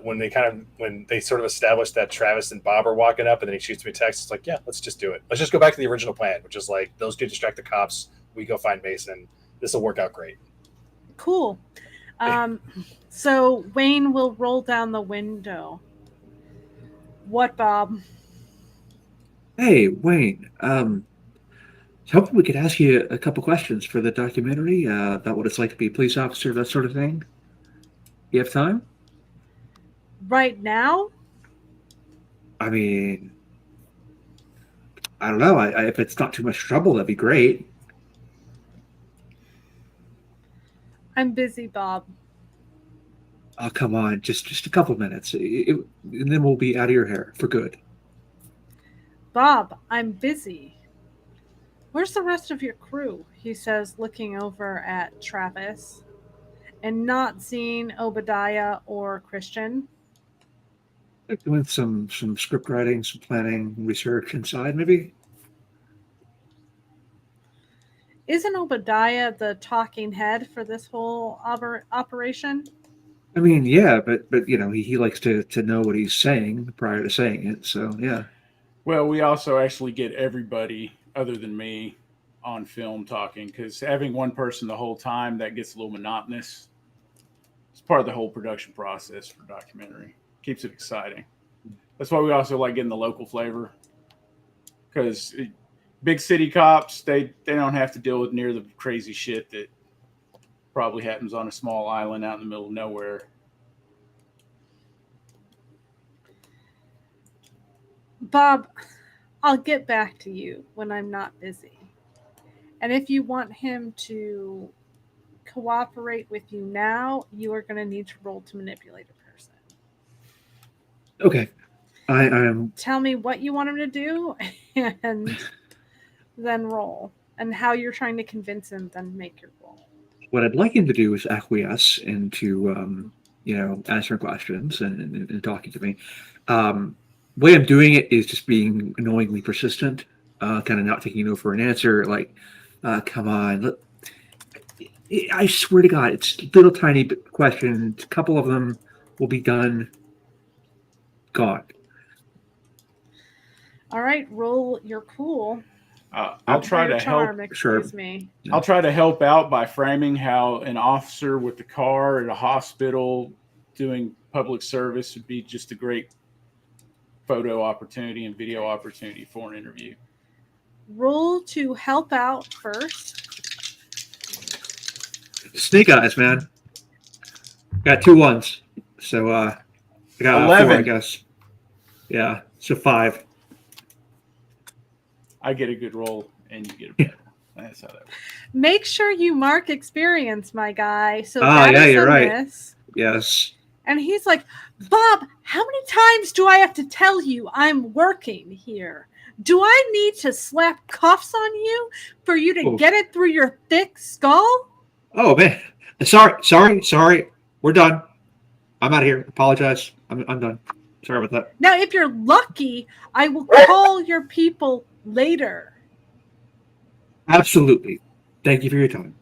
when they sort of established that Travis and Bob are walking up, and then he shoots me a text, it's like, yeah, let's just do it. Let's just go back to the original plan, which is like those two distract the cops. We go find Mason. This will work out great. Cool. So Wayne will roll down the window. What, Bob? Hey, Wayne. Hoping we could ask you a couple questions for the documentary about what it's like to be a police officer, that sort of thing. You have time? Right now? I mean, I don't know. If it's not too much trouble, that'd be great. I'm busy, Bob. Oh, come on. Just a couple minutes. And then we'll be out of your hair for good. Bob, I'm busy. Where's the rest of your crew? He says, looking over at Travis and not seeing Obadiah or Christian. Like doing some script writing, some planning, research inside, maybe. Isn't Obadiah the talking head for this whole operation? I mean, yeah, but you know, he likes to know what he's saying prior to saying it. So yeah. Well, we also actually get everybody other than me on film talking, because having one person the whole time, that gets a little monotonous. It's part of the whole production process for documentary. Keeps it exciting. That's why we also like getting the local flavor, because big city cops, they don't have to deal with near the crazy shit that probably happens on a small island out in the middle of nowhere. Bob, I'll get back to you when I'm not busy. And if you want him to cooperate with you now, you are going to need to roll to manipulate a person. Okay. I am. Tell me what you want him to do and then roll. And how you're trying to convince him, then make your roll. What I'd like him to do is acquiesce into, answering questions and talking to me. The way I'm doing it is just being annoyingly persistent, kind of not taking no for an answer. Like, come on. I swear to God, it's little tiny questions. A couple of them will be done. Gone. All right, roll your cool. I'll try to charm, help. Excuse me. I'll try to help out by framing how an officer with the car at a hospital doing public service would be just a great photo opportunity and video opportunity for an interview. Roll to help out first. Snake eyes, man. Got 2 ones. So I got 11. 4, I guess. Yeah. So 5. I get a good roll and you get a bad roll. That's how that works. Make sure you mark experience, my guy. So you're a right. miss. Yes. And he's like, Bob, how many times do I have to tell you I'm working here? Do I need to slap cuffs on you for you to get it through your thick skull? Oh, man. Sorry. We're done. I'm out of here. Apologize. I'm done. Sorry about that. Now, if you're lucky, I will call your people later. Absolutely. Thank you for your time.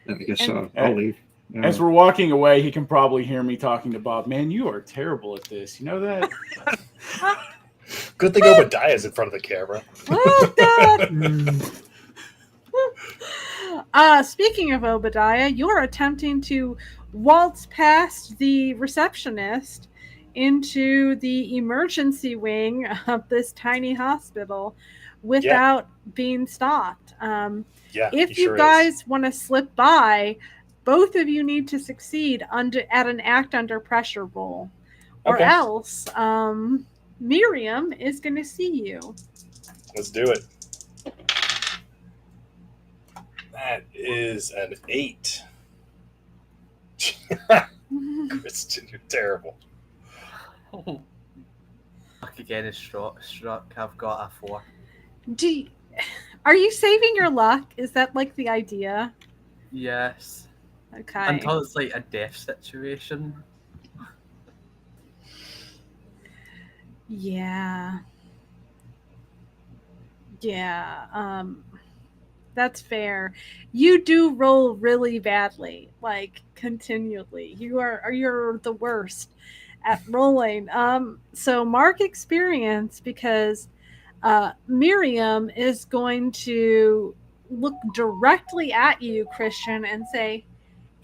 I guess I'll leave. As we're walking away, he can probably hear me talking to Bob. Man, you are terrible at this. You know that? Good thing Obadiah's in front of the camera. Oh, God. Speaking of Obadiah, you're attempting to waltz past the receptionist into the emergency wing of this tiny hospital without being stopped. Yeah, he If you sure is. guys want to slip by, both of you need to succeed at an act under pressure roll, or Okay. else Miriam is going to see you. Let's do it. That is an 8. Kristen, you're terrible. Luck again is struck. I've got a 4. Are you saving your luck? Is that like the idea? Yes. Okay. Until it's like a death situation. Yeah. Yeah. That's fair. You do roll really badly, like continually. You're the worst at rolling. So mark experience, because Miriam is going to look directly at you, Christian, and say,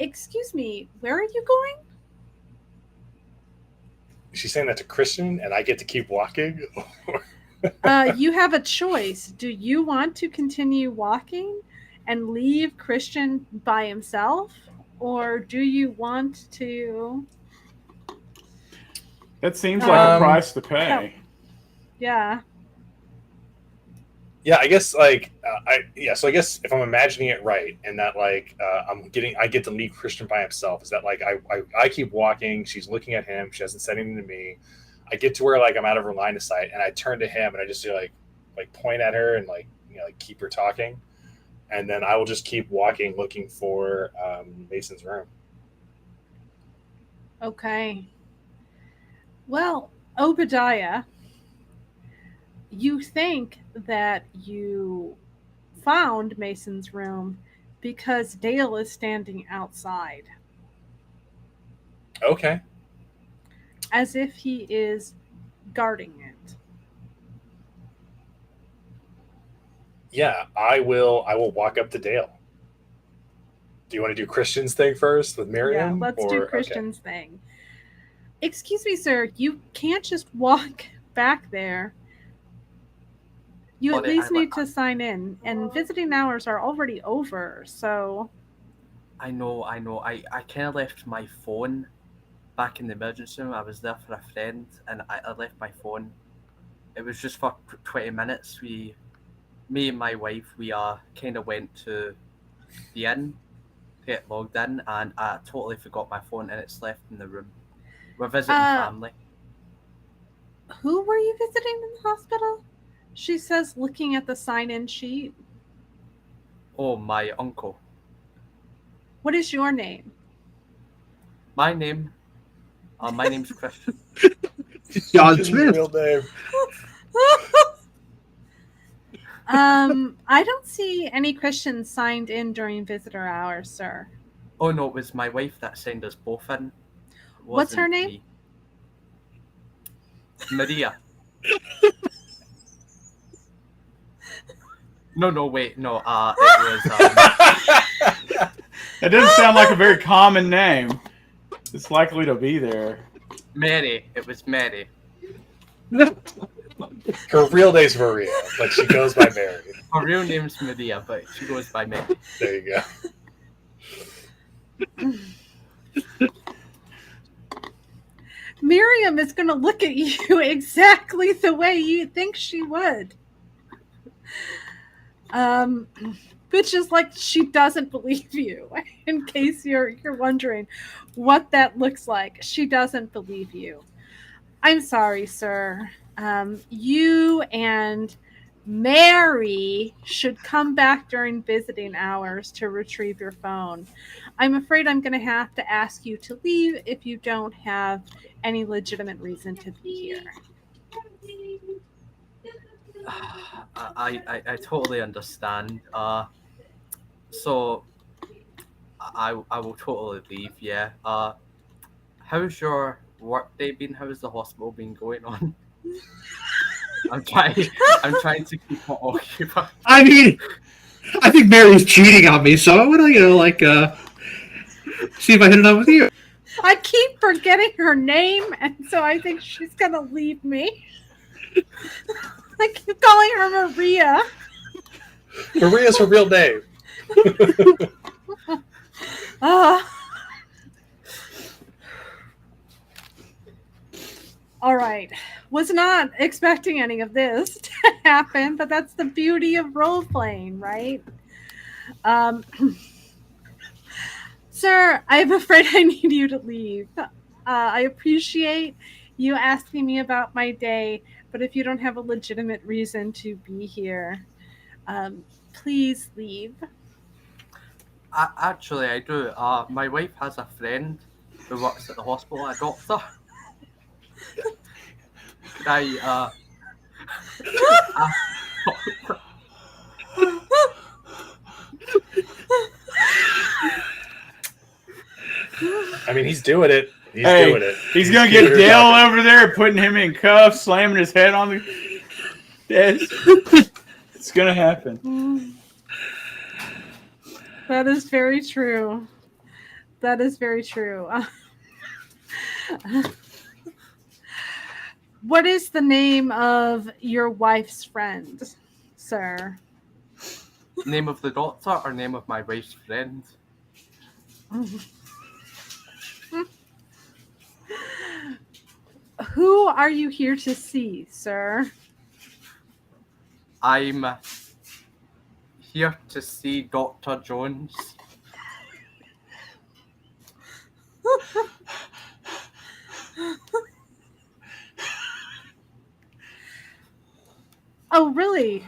"Excuse me, where are you going?" She's saying that to Christian, and I get to keep walking? You have a choice. Do you want to continue walking and leave Christian by himself, or do you want to? That seems like a price to pay. Help. Yeah. Yeah, I guess so I guess if I'm imagining it right, and that like I get to leave Christian by himself, is that like I keep walking, she's looking at him, she hasn't said anything to me. I get to where like I'm out of her line of sight, and I turn to him and I just do like point at her and like keep her talking, and then I will just keep walking looking for Mason's room. Okay. Well, Obadiah, you think that you found Mason's room because Dale is standing outside, Okay. as if he is guarding it. Yeah, I will walk up to Dale. Do you want to do Christian's thing first with Miriam? Yeah, let's do Christian's thing. Excuse me, sir, you can't just walk back there. You at least need to sign in, and visiting hours are already over, so... I know. I kind of left my phone back in the emergency room. I was there for a friend, and I left my phone. It was just for 20 minutes. Me and my wife, we kind of went to the inn to get logged in, and I totally forgot my phone, and it's left in the room. We're visiting family. Who were you visiting in the hospital? She says, looking at the sign-in sheet. Oh, my uncle. What is your name? My name's Christian. John Smith. Real name. I don't see any Christians signed in during visitor hours, sir. Oh no, it was my wife that signed us both in. What's her name? Me. Maria. No, wait, no. It was. That doesn't sound like a very common name. It's likely to be there. Mary. It was Mary. Her real name's Maria, but she goes by Mary. Her real name's Maria, but she goes by Mary. There you go. Miriam is going to look at you exactly the way you think she would. Which is like she doesn't believe you. In case you're wondering what that looks like, she doesn't believe you. I'm sorry, sir. You and Mary should come back during visiting hours to retrieve your phone. I'm afraid I'm going to have to ask you to leave if you don't have any legitimate reason to be here. I totally understand. So I will totally leave. Yeah. How's your work day been? How's the hospital been going on? I'm trying to keep it occupied. I mean, I think Mary's cheating on me, so I want to, see if I hit it on with you. I keep forgetting her name, and so I think she's gonna leave me. I keep calling her Maria. Maria's her real name. All right. Was not expecting any of this to happen, but that's the beauty of role playing, right? Sir, I'm afraid I need you to leave. I appreciate you asking me about my day, but if you don't have a legitimate reason to be here, please leave. Actually, I do. My wife has a friend who works at the hospital, a doctor. Could I, I mean, he's doing it. He's Hey, doing it. He's gonna get Dale over there, putting him in cuffs, slamming his head on the desk. It's gonna happen. That is very true. That is very true. What is the name of your wife's friend, sir? name of the doctor or name of my wife's friend? Who are you here to see, sir? I'm here to see Dr. Jones. Oh, really?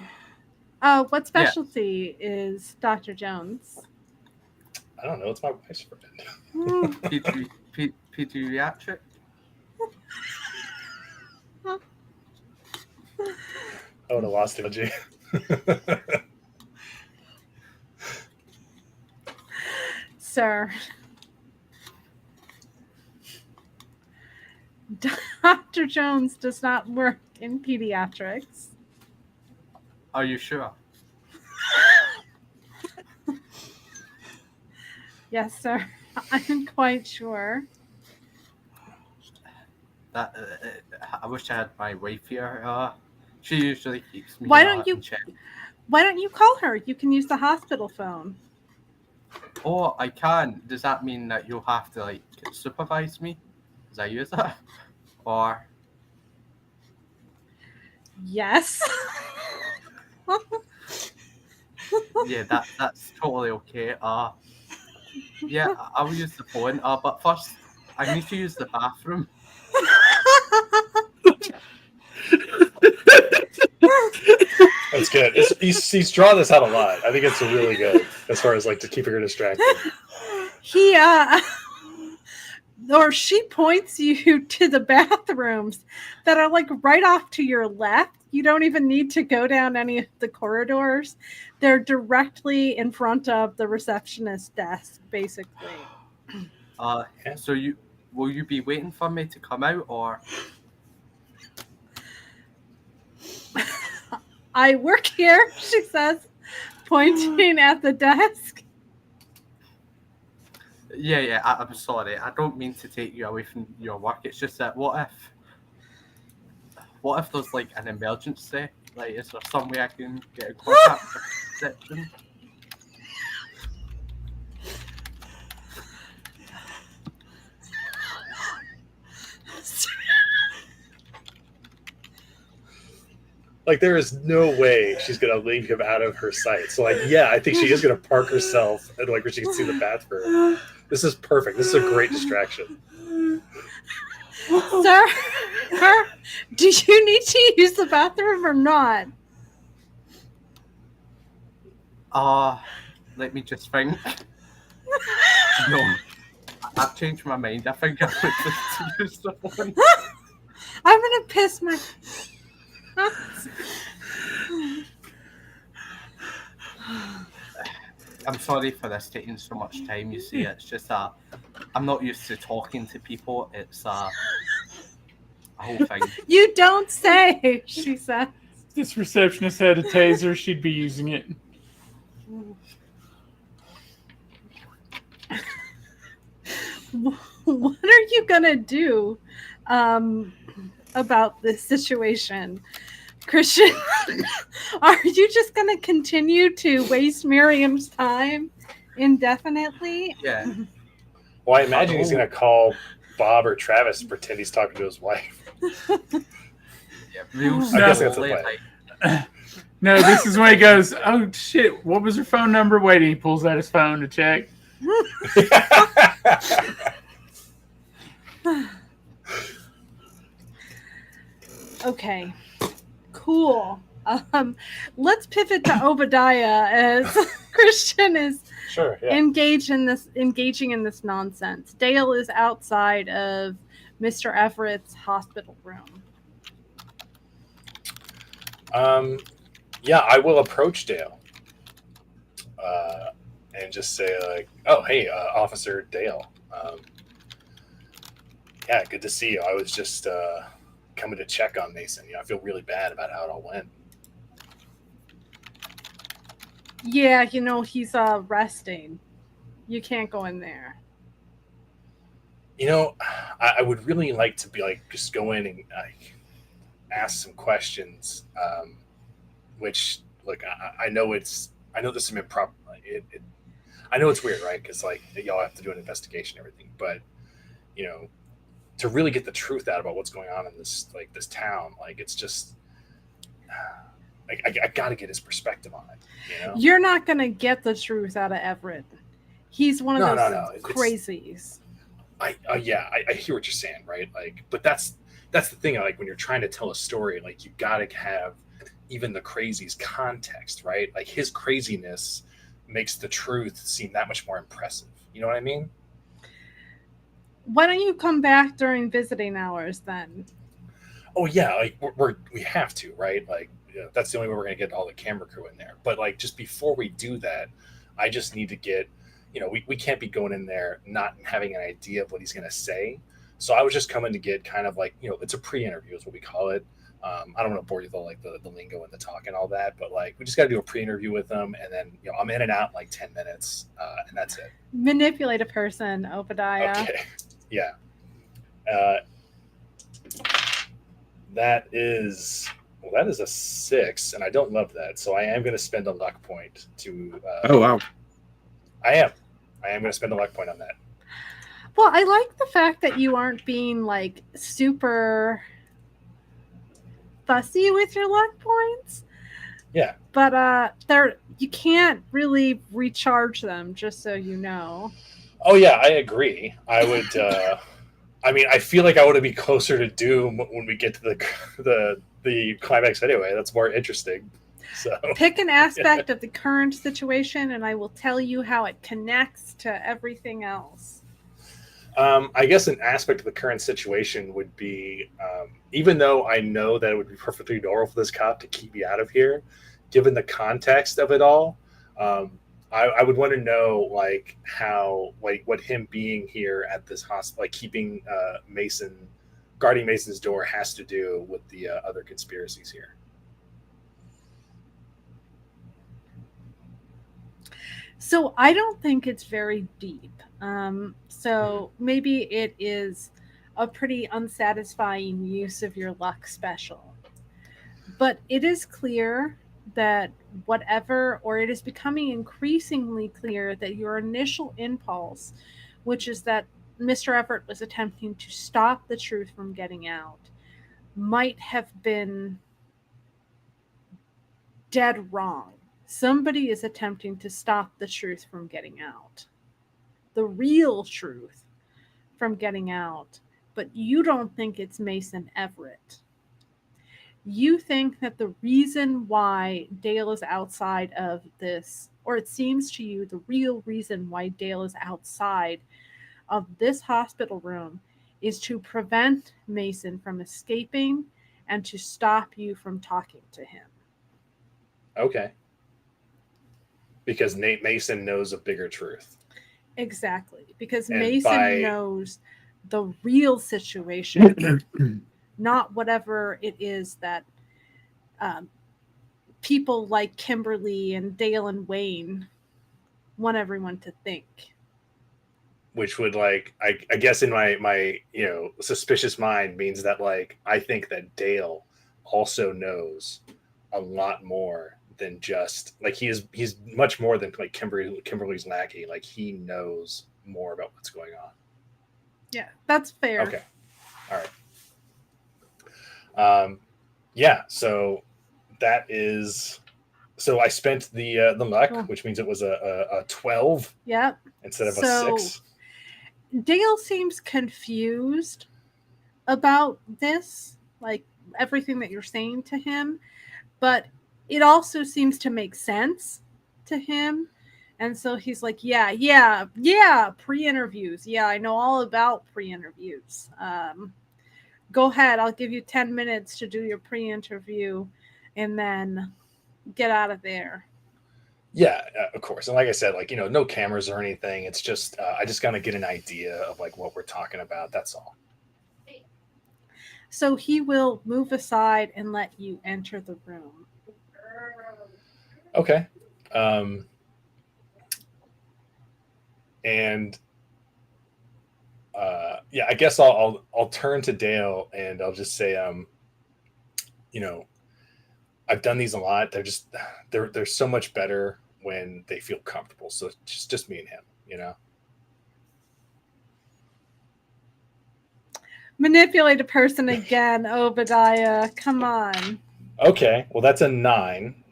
What specialty is Dr. Jones? I don't know. It's my wife's friend. Pediatric? I would have lost it. Sir, Dr. Jones does not work in pediatrics. Are you sure? Yes, sir. I'm quite sure. That I wish I had my wife here. She usually keeps me Why don't you- in check. Why don't you call her? You can use the hospital phone. Oh, I can. Does that mean that you'll have to like supervise me as I use it? Or Yes. yeah, that's totally okay. Yeah, I'll use the phone. But first I need to use the bathroom. That's good. He's drawn this out a lot. I think it's really good as far as like to keeping her distracted. He or she points you to the bathrooms that are like right off to your left. You don't even need to go down any of the corridors. They're directly in front of the receptionist desk, basically. So will you be waiting for me to come out, or I work here, she says, pointing at the desk. yeah, I'm sorry. I don't mean to take you away from your work. It's just that what if there's like an emergency? Like, is there some way I can get in contact with reception? Like, there is no way she's gonna leave him out of her sight. So, like, yeah, I think she is gonna park herself and like where she can see the bathroom. This is perfect. This is a great distraction. Sir, do you need to use the bathroom or not? Let me just think. No, I've changed my mind. I think I would like to use the one. I'm gonna piss my pants. I'm sorry for this taking so much time. You see, it's just I'm not used to talking to people. It's a whole thing. You don't say, she said. If this receptionist had a taser, she'd be using it. What are you gonna do about this situation, Christian? Are you just gonna continue to waste Miriam's time indefinitely? Yeah. Well, I imagine he's Oh. going to call Bob or Travis to pretend he's talking to his wife. Yeah. Real I'm guessing that's the slowly, plan. like, No, this is when he goes, oh shit, what was her phone number? Waiting, he pulls out his phone to check. Okay, cool. Let's pivot to Obadiah as Christian is Sure, yeah. engaging in this nonsense. Dale is outside of Mr. Everett's hospital room. Yeah, I will approach Dale and just say, like, oh, hey, Officer Dale. Yeah, good to see you. I was just coming to check on Mason. I feel really bad about how it all went. Yeah, he's resting. You can't go in there. I would really like to be like just go in and ask some questions. Which, look, I know there's some improper. I know it's weird, right? Because like y'all have to do an investigation and everything, but to really get the truth out about what's going on in this town, like it's just. I got to get his perspective on it. You're not going to get the truth out of Everett. He's one of those crazies. I hear what you're saying, right? Like, but that's the thing. Like when you're trying to tell a story, like you got to have even the crazy's context, right? Like his craziness makes the truth seem that much more impressive. You know what I mean? Why don't you come back during visiting hours then? Oh yeah, like we have to, right? Like that's the only way we're going to get all the camera crew in there. But like just before we do that, I just need to get, we can't be going in there not having an idea of what he's going to say. So I was just coming to get kind of like, it's a pre-interview is what we call it. I don't want to bore you with all like the lingo and the talk and all that, but like we just got to do a pre-interview with them, and then I'm in and out in like 10 minutes, and that's it. Manipulate a person, Obadiah. Okay, yeah. That is a 6, and I don't love that, so I am going to spend a luck point to. Oh wow! I am going to spend a luck point on that. Well, I like the fact that you aren't being like super fussy with your luck points. Yeah. But you can't really recharge them, just so you know. Oh yeah, I agree. I would. I mean, I feel like I want to be closer to Doom when we get to the climax anyway. That's more interesting. So pick an aspect of the current situation, and I will tell you how it connects to everything else. I guess an aspect of the current situation would be, even though I know that it would be perfectly normal for this cop to keep me out of here, given the context of it all, I would want to know like how, like what him being here at this hospital, like keeping guarding Mason's door has to do with the other conspiracies here. So I don't think it's very deep. So maybe it is a pretty unsatisfying use of your luck special. But it is clear that it is becoming increasingly clear that your initial impulse, which is that Mr. Everett was attempting to stop the truth from getting out, might have been dead wrong. Somebody is attempting to stop the truth from getting out. The real truth from getting out. But you don't think it's Mason Everett. You think that the reason why Dale is outside of this, or it seems to you the real reason why Dale is outside of this hospital room, is to prevent Mason from escaping and to stop you from talking to him. Okay. Because Nate Mason knows a bigger truth. Exactly. Because Mason knows the real situation, not whatever it is that people like Kimberly and Dale and Wayne want everyone to think. Which would like I guess in my suspicious mind means that like I think that Dale also knows a lot more than just like he's much more than like Kimberly's lackey. Like he knows more about what's going on. Yeah, that's fair. Okay. All right. Yeah, so that is so I spent the luck, Cool. which means it was a 12 Yep. instead of a So 6. Dale seems confused about this, like everything that you're saying to him, but it also seems to make sense to him. And so he's like, yeah, pre-interviews. Yeah, I know all about pre-interviews. Go ahead. I'll give you 10 minutes to do your pre-interview and then get out of there. Yeah, of course. And like I said, like, no cameras or anything. It's just, I just got to get an idea of like what we're talking about. That's all. So he will move aside and let you enter the room. Okay. And yeah, I guess I'll turn to Dale and I'll just say, I've done these a lot. They're so much better when they feel comfortable. So just me and him. Manipulate a person again, Obadiah. Come on. Okay. Well, that's a 9.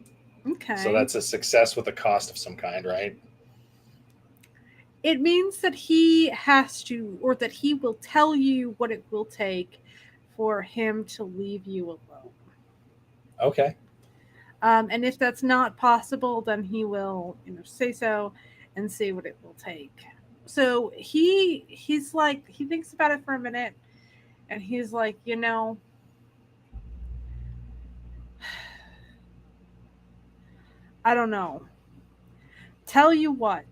Okay. So that's a success with a cost of some kind, right? It means that he has to, or that he will tell you what it will take for him to leave you alone. Okay. And if that's not possible, then he will, say so and say what it will take. So he's like, he thinks about it for a minute, and he's like, I don't know. Tell you what.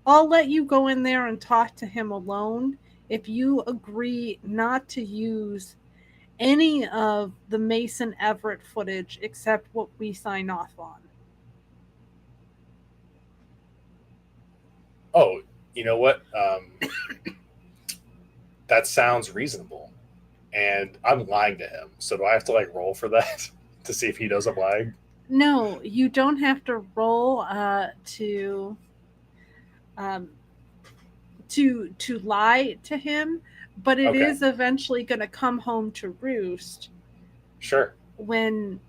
I'll let you go in there and talk to him alone if you agree not to use any of the Mason Everett footage except what we sign off on. Oh, you know what? That sounds reasonable. And I'm lying to him. So do I have to like roll for that to see if he knows I'm lying? No, you don't have to roll to lie to him, but it is eventually going to come home to roost. Sure. When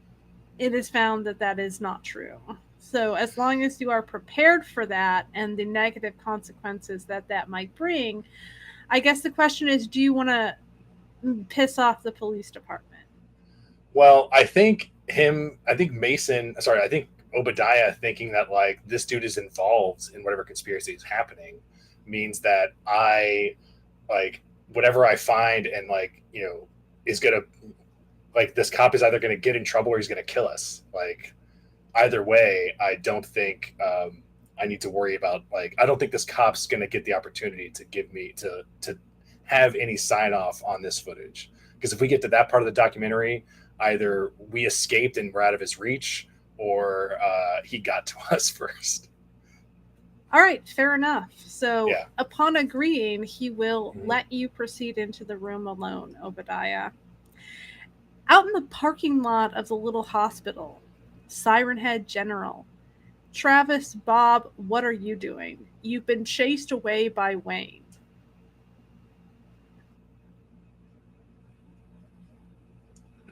it is found that is not true. So as long as you are prepared for that and the negative consequences that might bring, I guess the question is, do you want to piss off the police department? Well, I think Obadiah thinking that like this dude is involved in whatever conspiracy is happening means that I like whatever I find and like, is going to like this cop is either going to get in trouble or he's going to kill us. Like either way, I don't think I need to worry about like, I don't think this cop's going to get the opportunity to give me to have any sign off on this footage. Because if we get to that part of the documentary, either we escaped and we're out of his reach or he got to us first. All right, fair enough. So yeah. Upon agreeing, he will let you proceed into the room alone, Obadiah. Out in the parking lot of the little hospital, Siren Head General. Travis, Bob, what are you doing? You've been chased away by Wayne.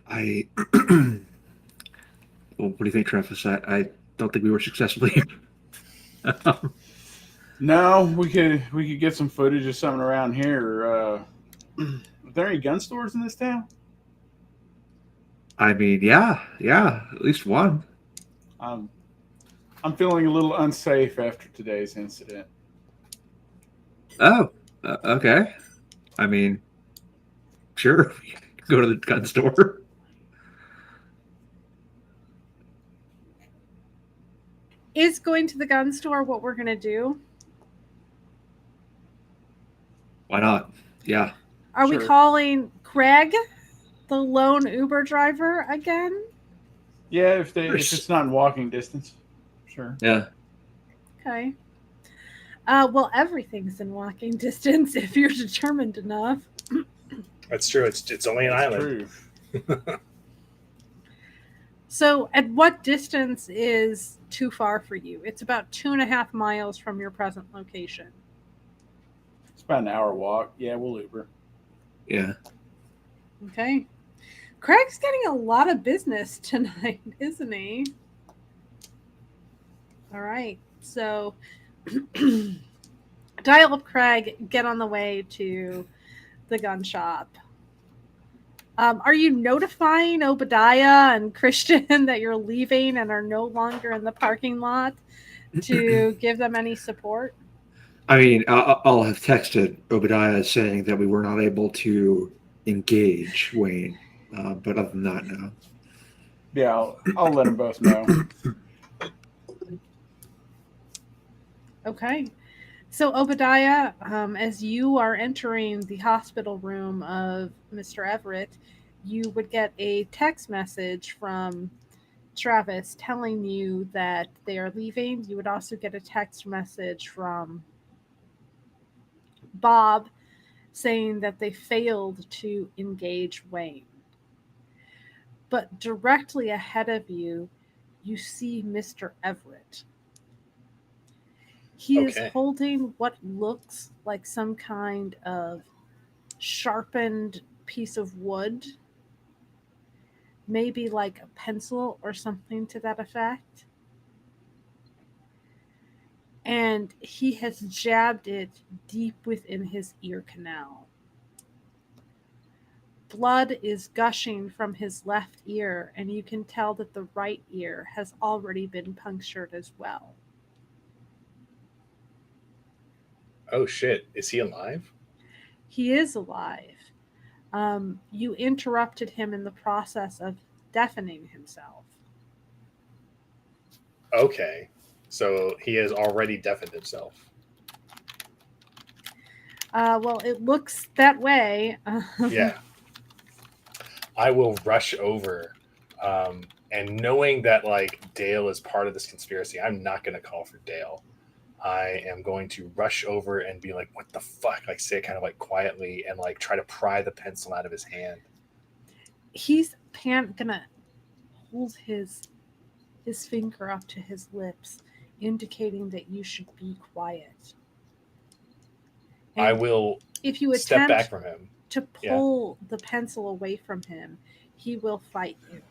Well, what do you think, Travis? I don't think we were successfully. No, we could get some footage of something around here. Are there any gun stores in this town? I mean, yeah, at least one. I'm feeling a little unsafe after today's incident. Oh, okay. I mean, sure. Go to the gun store. Is going to the gun store what we're going to do? Why not? Yeah. Are we calling Craig, the lone Uber driver, again? Yeah, if it's not in walking distance, sure. Yeah. Okay. Well, everything's in walking distance if you're determined enough. That's true. It's only an That's island. true. So, at what distance is too far for you? It's about 2.5 miles from your present location. It's about an hour walk. Yeah, we'll Uber. Yeah. Okay. Craig's getting a lot of business tonight, isn't he? All right. So, dial up Craig, get on the way to the gun shop. Are you notifying Obadiah and Christian that you're leaving and are no longer in the parking lot to give them any support? I mean, I'll have texted Obadiah saying that we were not able to engage Wayne, but other than that, no. Yeah, I'll let them both know. Okay. So, Obadiah, as you are entering the hospital room of Mr. Everett, you would get a text message from Travis telling you that they are leaving. You would also get a text message from Bob saying that they failed to engage Wayne. But directly ahead of you, you see Mr. Everett. He is Okay. holding what looks like some kind of sharpened piece of wood, maybe like a pencil or something to that effect. And he has jabbed it deep within his ear canal. Blood is gushing from his left ear, and you can tell that the right ear has already been punctured as well. Oh shit! Is he alive? He is alive. You interrupted him in the process of deafening himself. Okay, so he has already deafened himself. Well, it looks that way. Yeah. I will rush over, and knowing that like Dale is part of this conspiracy, I'm not going to call for Dale. I am going to rush over and be like, "What the fuck?" Like say it kind of like quietly and like try to pry the pencil out of his hand. He's gonna hold his finger up to his lips, indicating that you should be quiet. I And will if you step back attempt from him. to Yeah. pull the pencil away from him, he will fight you.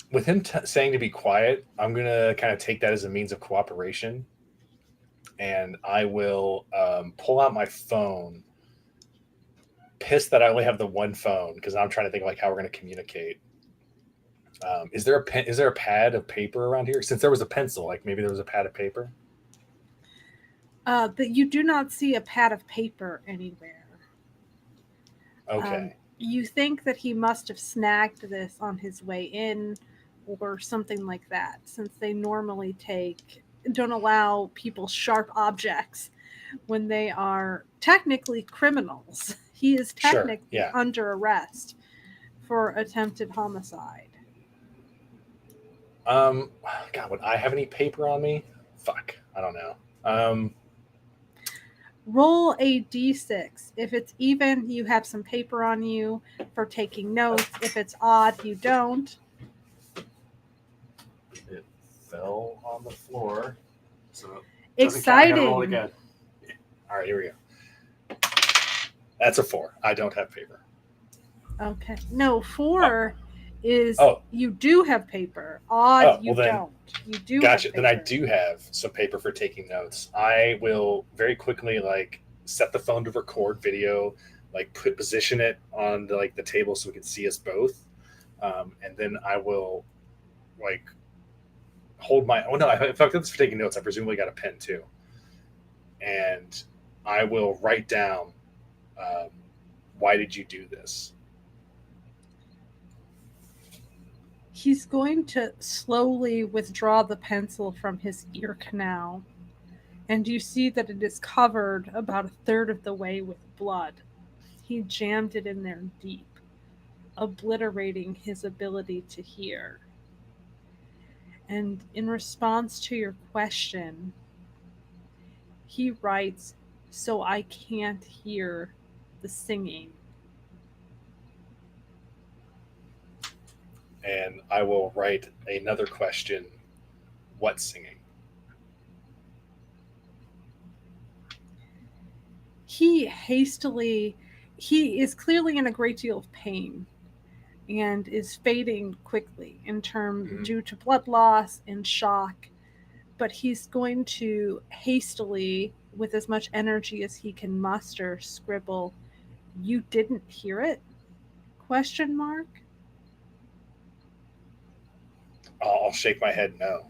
With him saying to be quiet, I'm gonna kind of take that as a means of cooperation, and I will pull out my phone. Pissed that I only have the one phone because I'm trying to think like how we're going to communicate. Is there a pen? Is there a pad of paper around here? Since there was a pencil, like maybe there was a pad of paper. But you do not see a pad of paper anywhere. Okay. You think that he must have snagged this on his way in or something like that, since they normally don't allow people sharp objects when they are technically criminals. He is Sure. technically Yeah. under arrest for attempted homicide. God, would I have any paper on me? Fuck, I don't know. Roll a d6. If it's even, you have some paper on you for taking notes. If it's odd, you don't. It fell on the floor, so Exciting. All right, here we go. That's a 4. I don't have paper. Okay. No, 4 is you do have paper. Odd, you don't. You do. Gotcha. Then I do have some paper for taking notes. I will very quickly like set the phone to record video, like position it on the table so we can see us both, and then I will like hold my. Oh no! If I this for taking notes, I presumably got a pen too, and I will write down. Why did you do this? He's going to slowly withdraw the pencil from his ear canal, and you see that it is covered about a third of the way with blood. He jammed it in there deep. obliterating his ability to hear. And in response to your question, he writes, "So I can't hear the singing." And I will write another question. What singing? He is clearly in a great deal of pain and is fading quickly in term Mhm. due to blood loss and shock, but he's going to hastily, with as much energy as he can muster, scribble, "You didn't hear it?" Question mark. I'll shake my head no.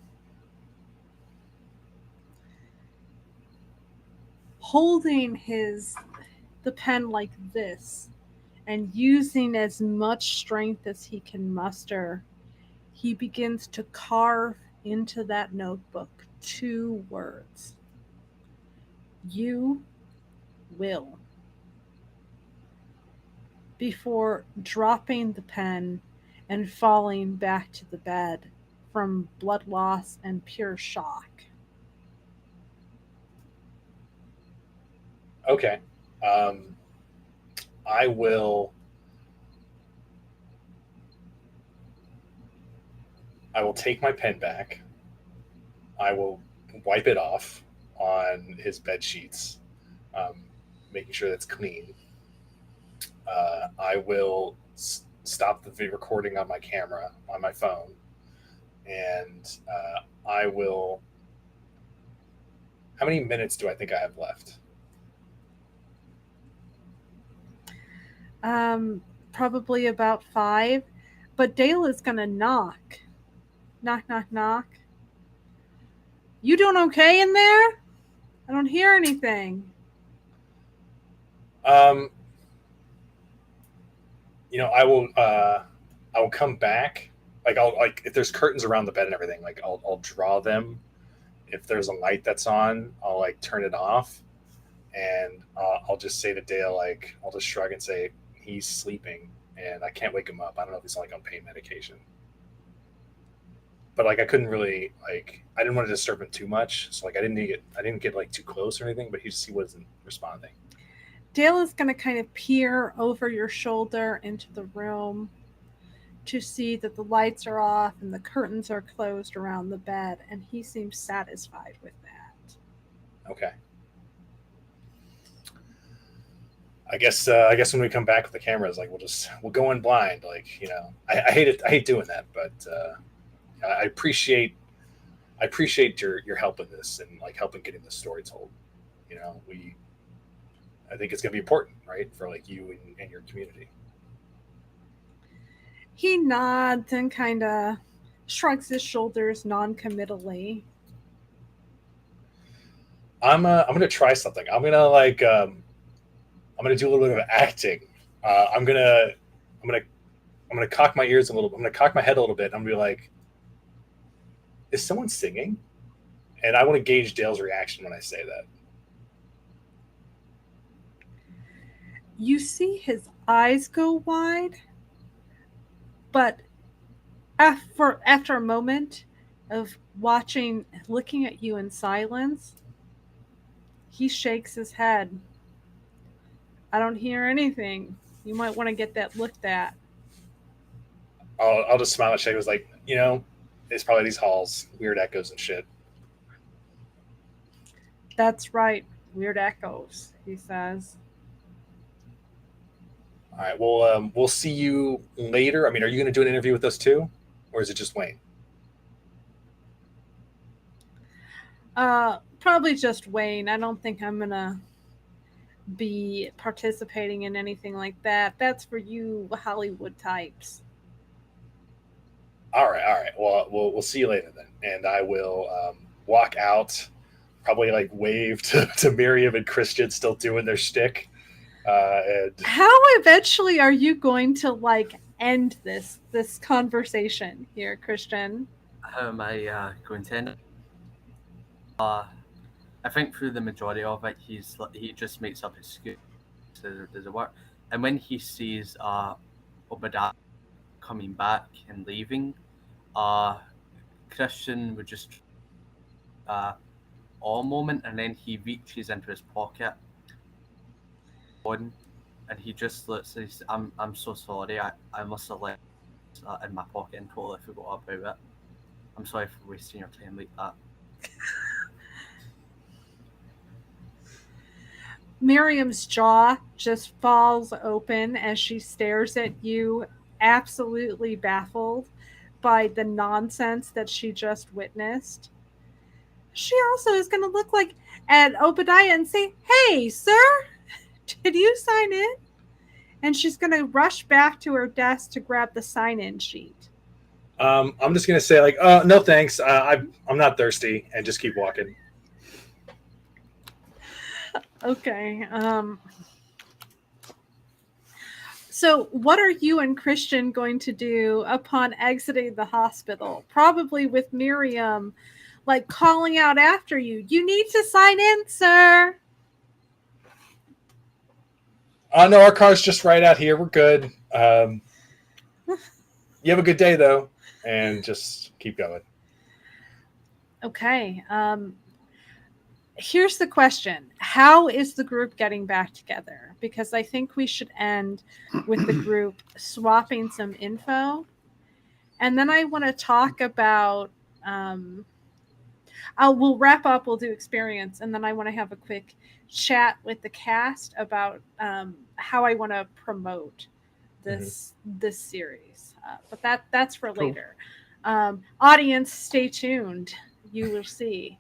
Holding the pen like this and using as much strength as he can muster, he begins to carve into that notebook 2 words: "You will," before dropping the pen and falling back to the bed from blood loss and pure shock. Okay. Um, I will. I will take my pen back. I will wipe it off on his bed sheets, um, making sure that's clean. I will stop the recording on my camera on my phone, and I will. How many minutes do I think I have left? Probably about 5, but Dale is going to knock. Knock, knock, knock. "You doing okay in there? I don't hear anything." Um, I will. I will come back. Like if there's curtains around the bed and everything, like I'll draw them. If there's a light that's on, I'll like turn it off, and I'll just say to Dale, like I'll just shrug and say he's sleeping, and I can't wake him up. I don't know if he's like on pain medication, but like I couldn't really like I didn't want to disturb him too much, so like I didn't get like too close or anything, but he wasn't responding. Dale is going to kind of peer over your shoulder into the room to see that the lights are off and the curtains are closed around the bed, and he seems satisfied with that. Okay. I guess when we come back with the cameras, like we'll go in blind. Like I hate it. I hate doing that, but I appreciate your help in this and like helping getting this story told. I think it's gonna be important, right, for like you and your community. He nods and kind of shrugs his shoulders non-committally. I'm gonna try something. I'm gonna do a little bit of acting. I'm gonna I'm gonna cock my ears a little. I'm gonna cock my head a little bit. I'm gonna be like, "Is someone singing?" And I want to gauge Dale's reaction when I say that. You see his eyes go wide, but after a moment of looking at you in silence, he shakes his head. "I don't hear anything. You might want to get that looked at." I'll just smile and shake. It was like, it's probably these halls, weird echoes and shit. "That's right. Weird echoes," he says. All right. Well, we'll see you later. I mean, are you going to do an interview with us too, or is it just Wayne? Probably just Wayne. I don't think I'm gonna be participating in anything like that. That's for you Hollywood types. All right. All right. Well, we'll see you later then, and I will walk out. Probably like wave to Miriam and Christian still doing their shtick. And How eventually are you going to end this conversation here, Christian? How am I going to end? I think through the majority of it, he just makes up excuses to do the work, and when he sees Obadiah coming back and leaving, Christian would just all moment, and then he reaches into his pocket on, and he just looks. Says, I'm so sorry. I must have left in my pocket and totally forgot about it. I'm sorry for wasting your time like that. Miriam's jaw just falls open as she stares at you, absolutely baffled by the nonsense that she just witnessed. She also is going to look like at Obadiah and say, "Hey, sir, did you sign in?" And she's going to rush back to her desk to grab the sign-in sheet. I'm just gonna say like, no thanks. I'm not thirsty, and just keep walking. Okay. So, what are you and Christian going to do upon exiting the hospital? Probably with Miriam, like calling out after you. You need to sign in, sir. No, our car's just right out here. We're good. You have a good day though, and just keep going. Okay. Here's the question. How is the group getting back together? Because I think we should end with the group swapping some info. And then I want to talk about, we'll wrap up, we'll do experience. And then I want to have a quick chat with the cast about how I want to promote this series. But that's for later. Audience, stay tuned. You will see.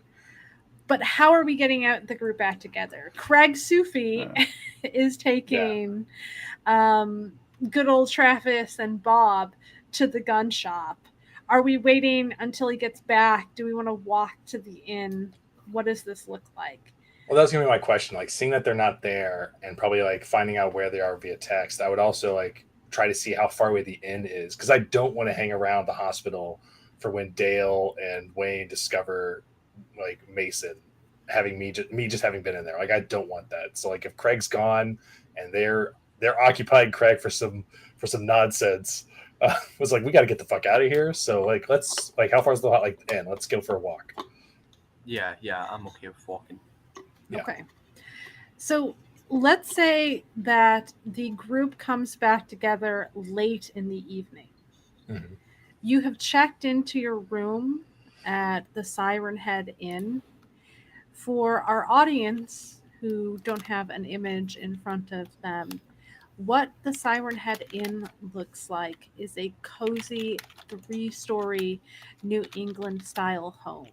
But how are we getting out the group back together? Craig Sufi is taking good old Travis and Bob to the gun shop. Are we waiting until he gets back? Do we want to walk to the inn? What does this look like? Well, that was gonna be my question. Like, seeing that they're not there, and probably like finding out where they are via text. I would also like try to see how far away the inn is, because I don't want to hang around the hospital for when Dale and Wayne discover like Mason having me just having been in there. Like, I don't want that. So like, if Craig's gone and they're occupied Craig for some nonsense, was like, we got to get the fuck out of here. So like, let's like, how far is the inn? Let's go for a walk. Yeah, I'm okay with walking. Yeah. Okay. So let's say that the group comes back together late in the evening. Mm-hmm. You have checked into your room at the Siren Head Inn. For our audience who don't have an image in front of them, what the Siren Head Inn looks like is a cozy 3-story New England style home.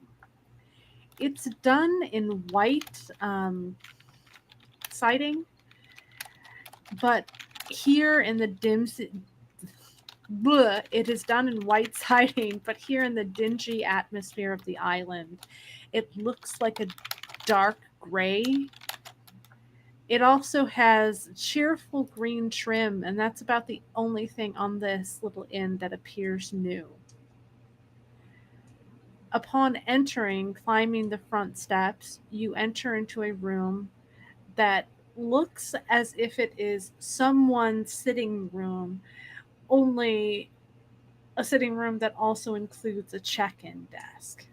It's done in white siding, but here in the it is done in white siding, but here in the dingy atmosphere of the island, it looks like a dark gray. It also has cheerful green trim, and that's about the only thing on this little inn that appears new. Upon entering, climbing the front steps, you enter into a room that looks as if it is someone's sitting room, only a sitting room that also includes a check-in desk.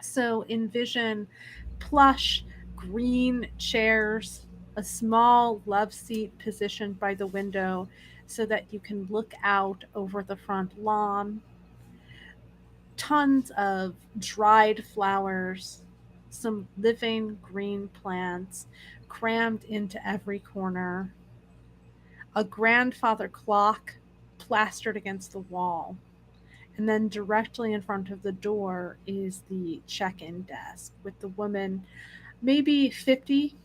So envision plush green chairs, a small love seat positioned by the window so that you can look out over the front lawn, tons of dried flowers, some living green plants crammed into every corner, a grandfather clock plastered against the wall. And then directly in front of the door is the check-in desk with the woman, maybe 50,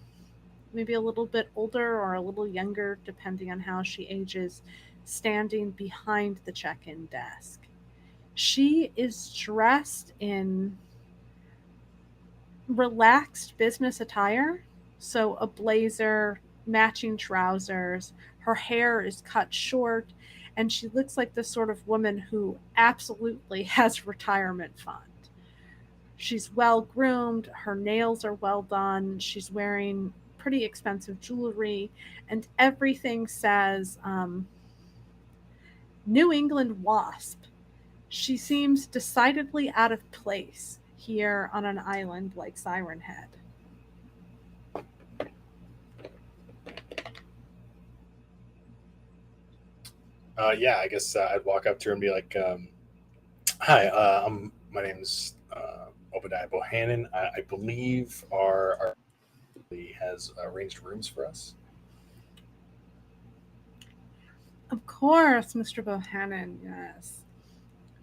maybe a little bit older or a little younger, depending on how she ages, standing behind the check-in desk. She is dressed in relaxed business attire, so a blazer, matching trousers. Her hair is cut short, and she looks like the sort of woman who absolutely has retirement fund. She's well groomed, her nails are well done, she's wearing pretty expensive jewelry, and everything says New England Wasp. She seems decidedly out of place here on an island like Siren Head. Yeah, I guess I'd walk up to her and be like, "Hi, my name's Obadiah Bohannon. I believe our has arranged rooms for us." Of course, Mr. Bohannon, yes.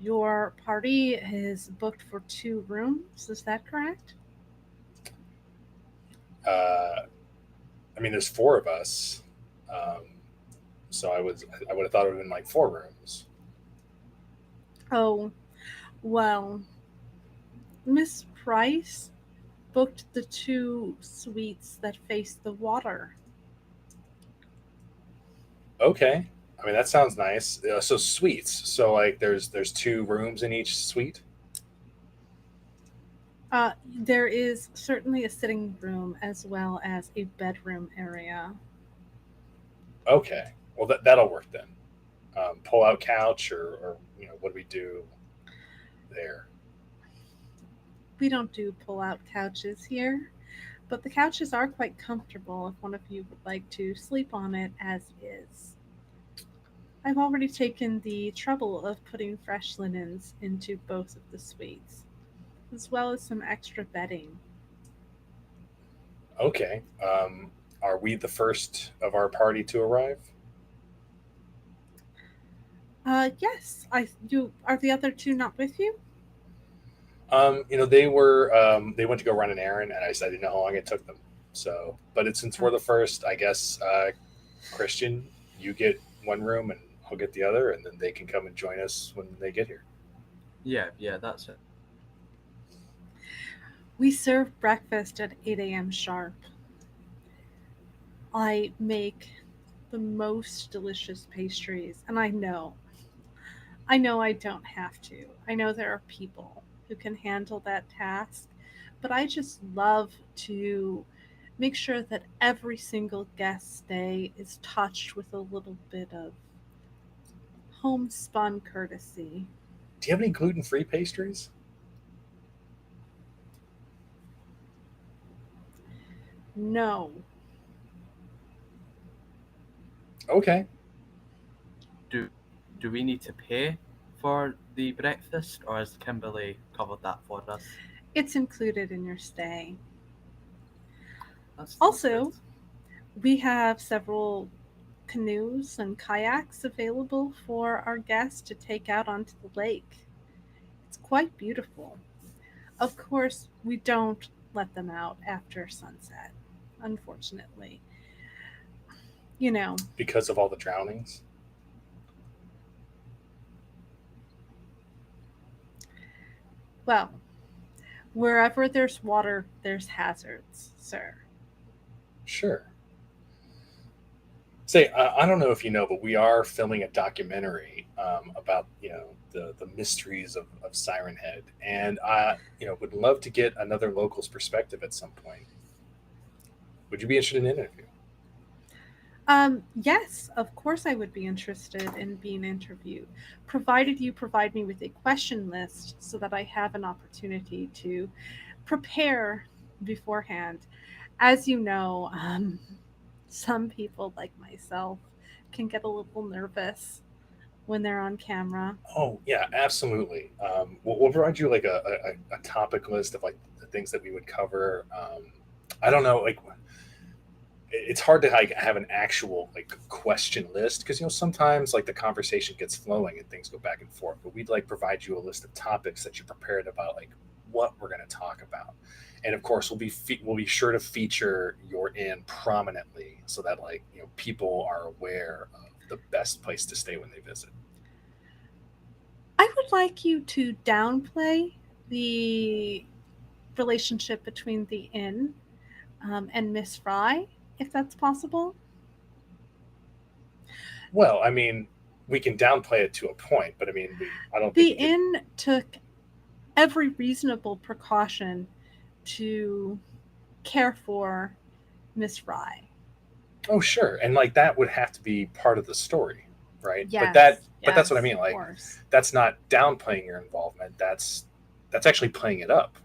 Your party is booked for 2 rooms, is that correct? I mean, there's 4 of us, um, so I would have thought it would have been like 4 rooms. Oh, well, Miss Price booked the 2 suites that face the water. Okay, I mean that sounds nice. So suites. So like there's 2 rooms in each suite. There is certainly a sitting room as well as a bedroom area. Okay, well that'll work then. Pull out couch or what do we do there? We don't do pull out couches here, but the couches are quite comfortable if one of you would like to sleep on it as is. I've already taken the trouble of putting fresh linens into both of the suites, as well as some extra bedding. Okay. Are we the first of our party to arrive? Yes, you are the other 2 not with you? They went to go run an errand, and I said I didn't know how long it took them. So, but since we're the first, I guess Christian, you get 1 room, and I'll get the other, and then they can come and join us when they get here. Yeah, that's it. We serve breakfast at 8 a.m. sharp. I make the most delicious pastries, and I know I don't have to. I know there are people who can handle that task, but I just love to make sure that every single guest stay is touched with a little bit of homespun courtesy. Do you have any gluten-free pastries? No, Okay. Do do we need to pay for the breakfast, or has Kimberly covered that for us? it's included in your stay. That's Also, good. we have several canoes and kayaks available for our guests to take out onto the lake. It's quite beautiful. Of course, we don't let them out after sunset, unfortunately. You know, Because of all the drownings. well, wherever there's water, there's hazards, sir. Sure. Say, I don't know if you know, but we are filming a documentary about the mysteries of Siren Head, and I would love to get another local's perspective at some point. Would you be interested in an interview? Yes, of course I would be interested in being interviewed, provided you provide me with a question list so that I have an opportunity to prepare beforehand. As you know, some people like myself can get a little nervous when they're on camera. Oh yeah, absolutely. We'll provide you like a topic list of like the things that we would cover. I don't know, like it's hard to like have an actual like question list because sometimes like the conversation gets flowing and things go back and forth. But we'd like provide you a list of topics that you're prepared about, like what we're going to talk about, and of course we'll be sure to feature your inn prominently so that like people are aware of the best place to stay when they visit. I would like you to downplay the relationship between the inn and Miss Fry, if that's possible. Well, I mean, we can downplay it to a point, but I mean, I don't think The we can. inn took every reasonable precaution to care for Miss Rye. Oh, sure. And like that would have to be part of the story, right? Yes, but that's what I mean. of Like course. that's not downplaying your involvement. That's actually playing it up.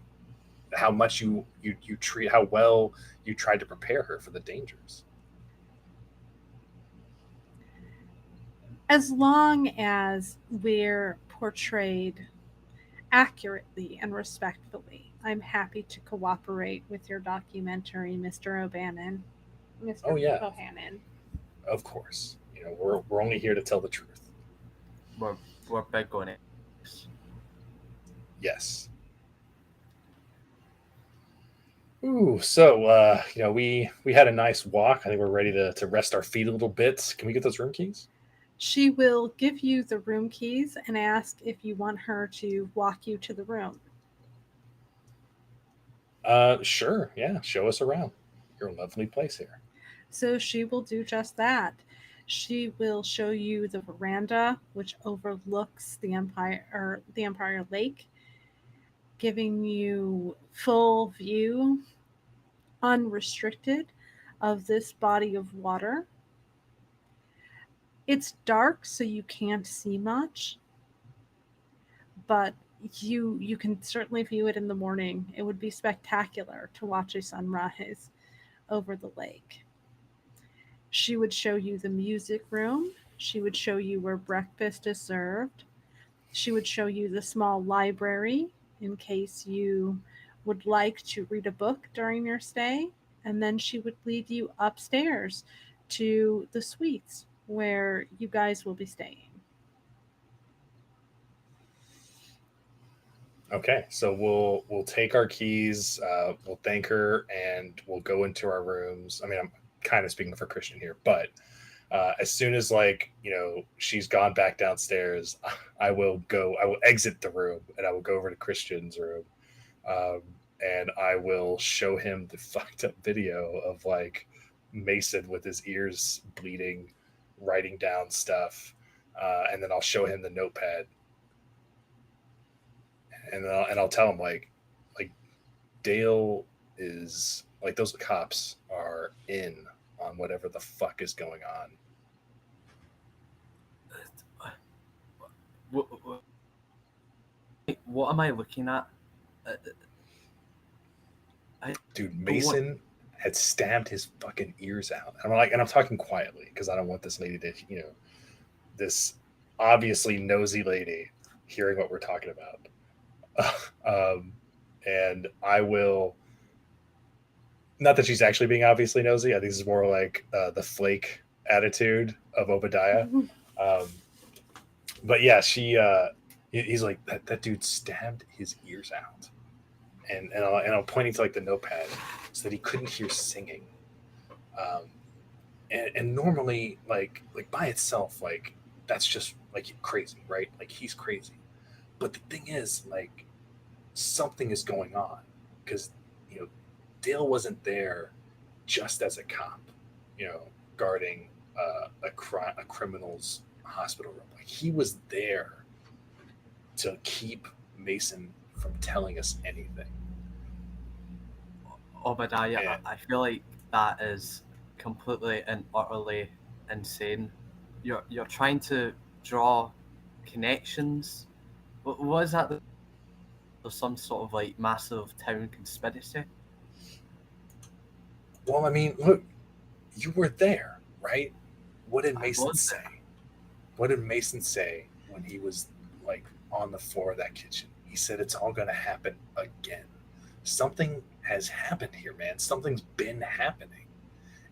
How much you treat, how well you tried to prepare her for the dangers. As long as we're portrayed accurately and respectfully, I'm happy to cooperate with your documentary, Mr. O'Bannon. Mr. Oh yeah, Bohannon. of course. You know, we're only here to tell the truth. We're we're big on it. Yes. Ooh, so you know, we had a nice walk. I think we're ready to rest our feet a little bit. Can we get those room keys? She will give you the room keys and ask if you want her to walk you to the room. Sure. Yeah, show us around your lovely place here. So she will do just that. She will show you the veranda, which overlooks the Empire Lake, giving you full view, unrestricted, of this body of water. It's dark, so you can't see much, but you can certainly view it in the morning. It would be spectacular to watch a sunrise over the lake. She would show you the music room. She would show you where breakfast is served. She would show you the small library in case you would like to read a book during your stay. And then she would lead you upstairs to the suites where you guys will be staying. Okay, so we'll take our keys, we'll thank her, and we'll go into our rooms. I mean, I'm kind of speaking for Christian here, but as soon as like she's gone back downstairs, I will go. I will exit the room, and I will go over to Christian's room, um, and I will show him the fucked up video of like Mason with his ears bleeding, writing down stuff, and then I'll show him the notepad, and I'll tell him like Dale is like those cops are in on whatever the fuck is going on. What am I looking at? Dude, Mason had stabbed his fucking ears out. And I'm talking quietly because I don't want this lady to, this obviously nosy lady hearing what we're talking about. And I will, not that she's actually being obviously nosy. I think this is more like the flake attitude of Obadiah. But yeah, he's like that dude stabbed his ears out, and I'm pointing to like the notepad so that he couldn't hear singing. And normally like by itself, like that's just like crazy, right? Like he's crazy. But the thing is, like something is going on because Dale wasn't there just as a cop, guarding a criminal's hospital room. Like he was there to keep Mason from telling us anything. Obadiah, And I feel like that is completely and utterly insane. You're trying to draw connections. What is that? There's some sort of like massive town conspiracy. well, I mean, look, you were there, right? What did I Mason was say? there. What did Mason say when he was like on the floor of that kitchen? He said it's all going to happen again. Something has happened here, man. Something's been happening.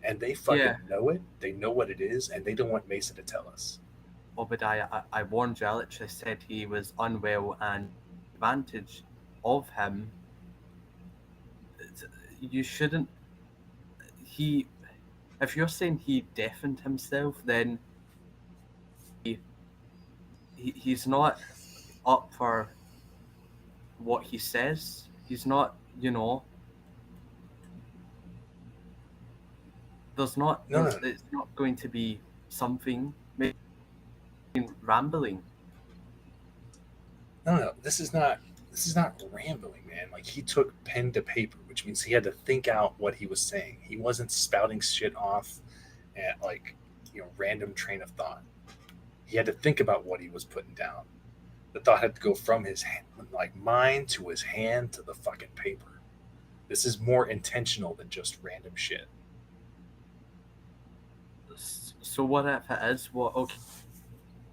And they fucking Yeah, know it. They know what it is, and they don't want Mason to tell us. Obadiah, I warned you. I literally said he was unwell and advantage of him. You shouldn't. He, if you're saying he deafened himself, then he's not up for what he says. He's not, No, no, no, it's not going to be something maybe rambling. no. This is not rambling, man. Like he took pen to paper. which means he had to think out what he was saying. He wasn't spouting shit off at random train of thought. He had to think about what he was putting down. The thought had to go from his hand, mind to his hand to the fucking paper. This is more intentional than just random shit. So what if it is? Okay,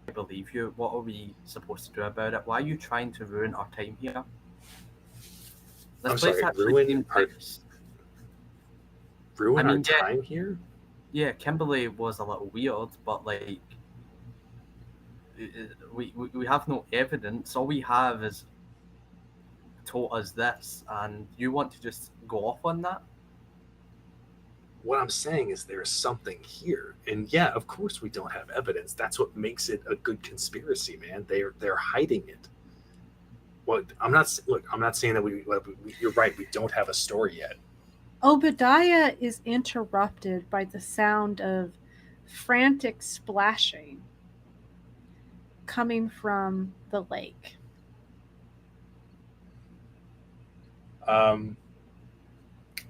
I believe you. What are we supposed to do about it? Why are you trying to ruin our time here? I'm sorry, ruin our time here? Yeah, Kimberly was a little weird, but we have no evidence. All we have is told us this, and you want to just go off on that? What I'm saying is there's something here. And yeah, of course we don't have evidence. That's what makes it a good conspiracy, man. They're hiding it. Well, I'm not saying that you're right, we don't have a story yet. Obadiah is interrupted by the sound of frantic splashing coming from the lake.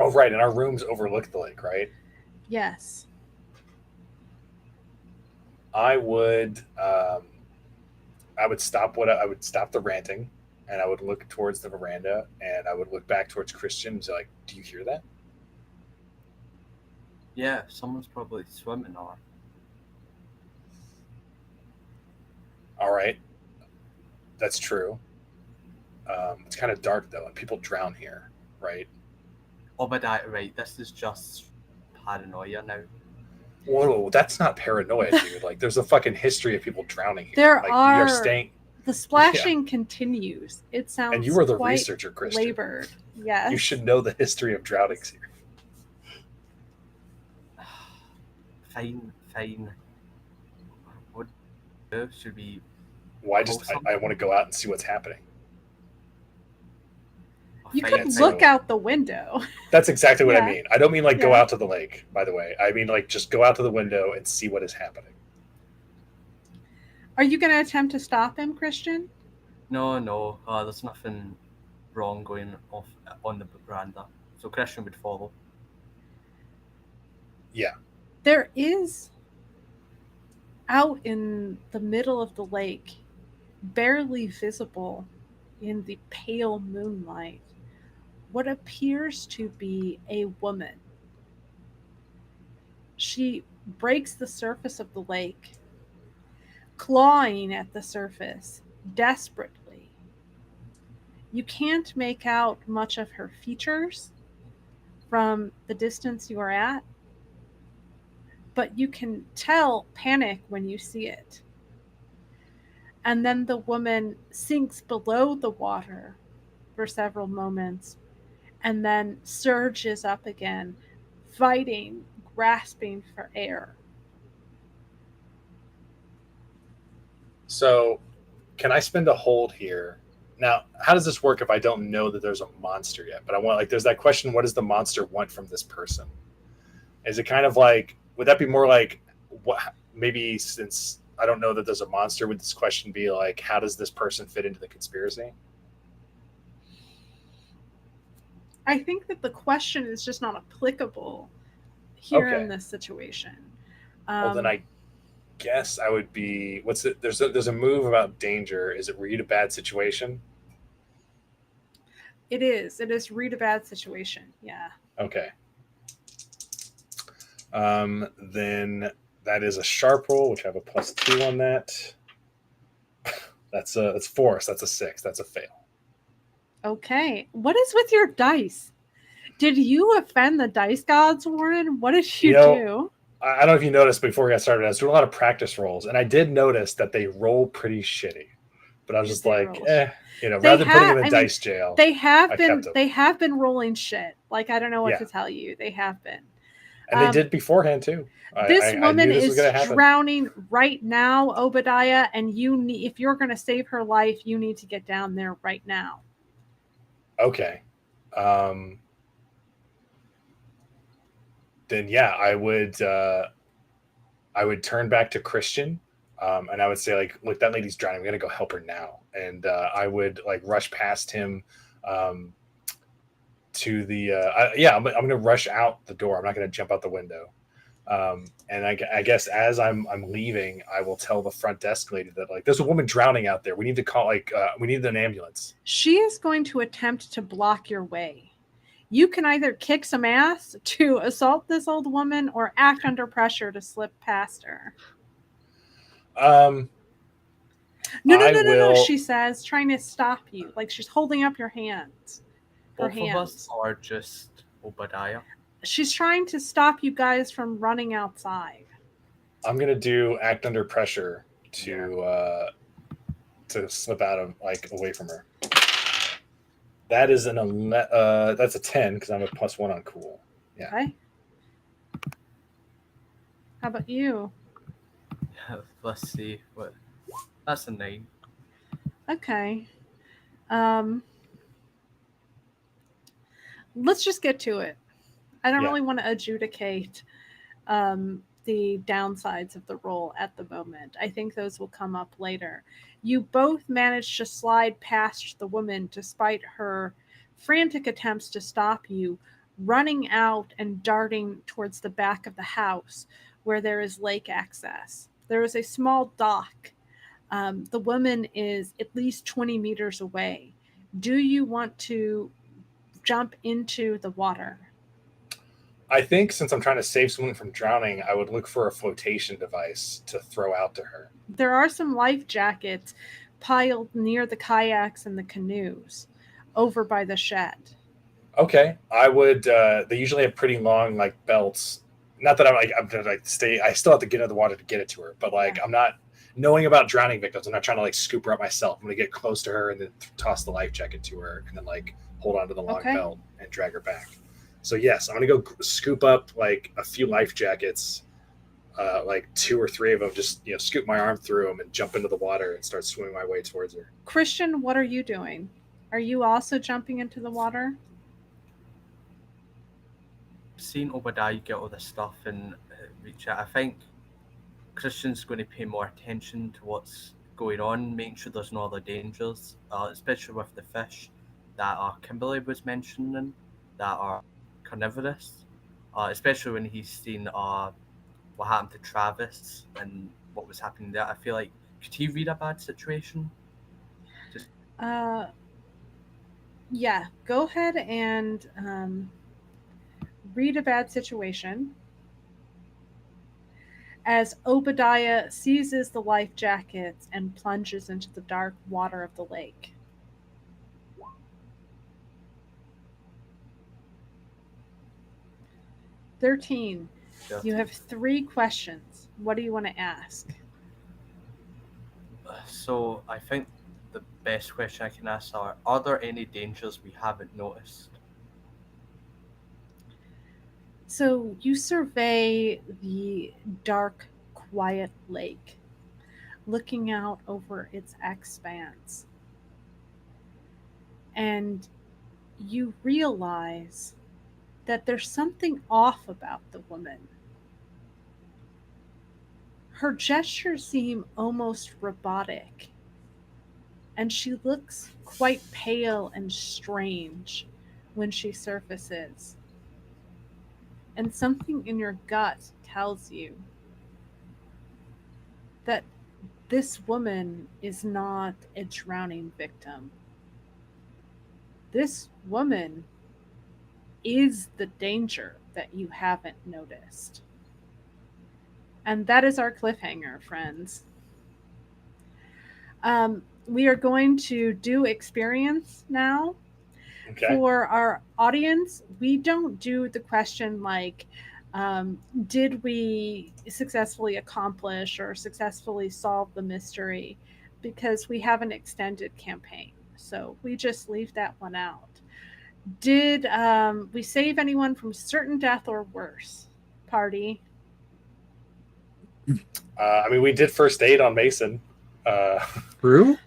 Oh, right, and our rooms overlook the lake, right? Yes. I would stop the ranting, and I would look towards the veranda, and I would look back towards Christian and say, like, do you hear that? Yeah, someone's probably swimming or... All right. That's true. It's kind of dark, though, and people drown here, right? Obadiah, right, this is just paranoia now. Whoa, that's not paranoia, dude. Like, there's a fucking history of people drowning here. The splashing continues. It sounds and you were the quite researcher, Christian. labored. Yes. You should know the history of drownings here. Fine. What should we... Why I want to go out and see what's happening. You could look out the window. That's exactly what I mean. I don't mean go out to the lake, by the way. I mean just go out to the window and see what is happening. Are you going to attempt to stop him, Christian? No. There's nothing wrong going off on the veranda. So Christian would follow. Yeah. There is, out in the middle of the lake, barely visible in the pale moonlight, what appears to be a woman. She breaks the surface of the lake, clawing at the surface desperately. You can't make out much of her features from the distance you are at, but you can tell panic when you see it. And then the woman sinks below the water for several moments and then surges up again, fighting, grasping for air. So, can I spend a hold here? Now, how does this work if I don't know that there's a monster yet? But I want, there's that question, what does the monster want from this person? Is it kind of would that be more what, maybe since I don't know that there's a monster, would this question be how does this person fit into the conspiracy? I think that the question is just not applicable here in this situation. Well, then I guess I would be, there's a move about danger. Is it read a bad situation? It is read a bad situation. Yeah. Okay. Then that is a sharp roll, which I have a +2 on that. That's 4, so that's a 6. That's a fail. Okay. What is with your dice? Did you offend the dice gods, Warren? What did you do? I don't know if you noticed before we got started, I was doing a lot of practice rolls, and I did notice that they roll pretty shitty. But I was just rather than putting them in dice jail. They have been rolling shit. I don't know what to tell you. They have been. And they did beforehand too. This woman is drowning right now, Obadiah, and if you're going to save her life, you need to get down there right now. Okay. Then yeah, I would turn back to Christian, and I would say look, that lady's drowning. I'm gonna go help her now. And I would rush past him to the I'm gonna rush out the door. I'm not gonna jump out the window. And I guess as I'm leaving, I will tell the front desk lady that like there's a woman drowning out there. We need to call we need an ambulance. She is going to attempt to block your way. You can either kick some ass to assault this old woman or act under pressure to slip past her. No, she says, trying to stop you. Like she's holding up your hands. Both of us or just Obadiah? She's trying to stop you guys from running outside. I'm gonna do act under pressure to slip out of away from her. That is that's a 10 because I'm a +1 on cool. Yeah. Okay. How about you? Let's see. That's a 9. Okay. Let's just get to it. I don't really want to adjudicate the downsides of the role at the moment. I think those will come up later. You both managed to slide past the woman despite her frantic attempts to stop you, running out and darting towards the back of the house where there is lake access. There is a small dock. The woman is at least 20 meters away. Do you want to jump into the water? I think since I'm trying to save someone from drowning, I would look for a flotation device to throw out to her. There are some life jackets piled near the kayaks and the canoes over by the shed. Okay. I would they usually have pretty long belts. Not that I'm gonna stay. I still have to get into the water to get it to her, but I'm not knowing about drowning victims. I'm not trying to scoop her up myself. I'm gonna get close to her and then toss the life jacket to her and then hold onto the long belt and drag her back. So yes, I'm gonna go scoop up a few life jackets, 2 or 3 of them. Just scoop my arm through them and jump into the water and start swimming my way towards her. Christian, what are you doing? Are you also jumping into the water? Seeing Obadiah get all this stuff and reach out, I think Christian's going to pay more attention to what's going on, making sure there's no other dangers, especially with the fish that Kimberly was mentioning that are carnivorous, especially when he's seen what happened to Travis and what was happening there. I feel like, could he read a bad situation? Yeah, go ahead and read a bad situation as Obadiah seizes the life jackets and plunges into the dark water of the lake. "13. You have 3 questions. What do you want to ask?" So I think the best question I can ask are there any dangers we haven't noticed? So you survey the dark, quiet lake, looking out over its expanse. And you realize that there's something off about the woman. Her gestures seem almost robotic, and she looks quite pale and strange when she surfaces. And something in your gut tells you that this woman is not a drowning victim. This woman is the danger that you haven't noticed. And that is our cliffhanger, friends. We are going to do experience now. Okay. For our audience, we don't do the question did we successfully accomplish or successfully solve the mystery, because we have an extended campaign. So we just leave that one out. Did we save anyone from certain death or worse? Party? We did first aid on Mason. True?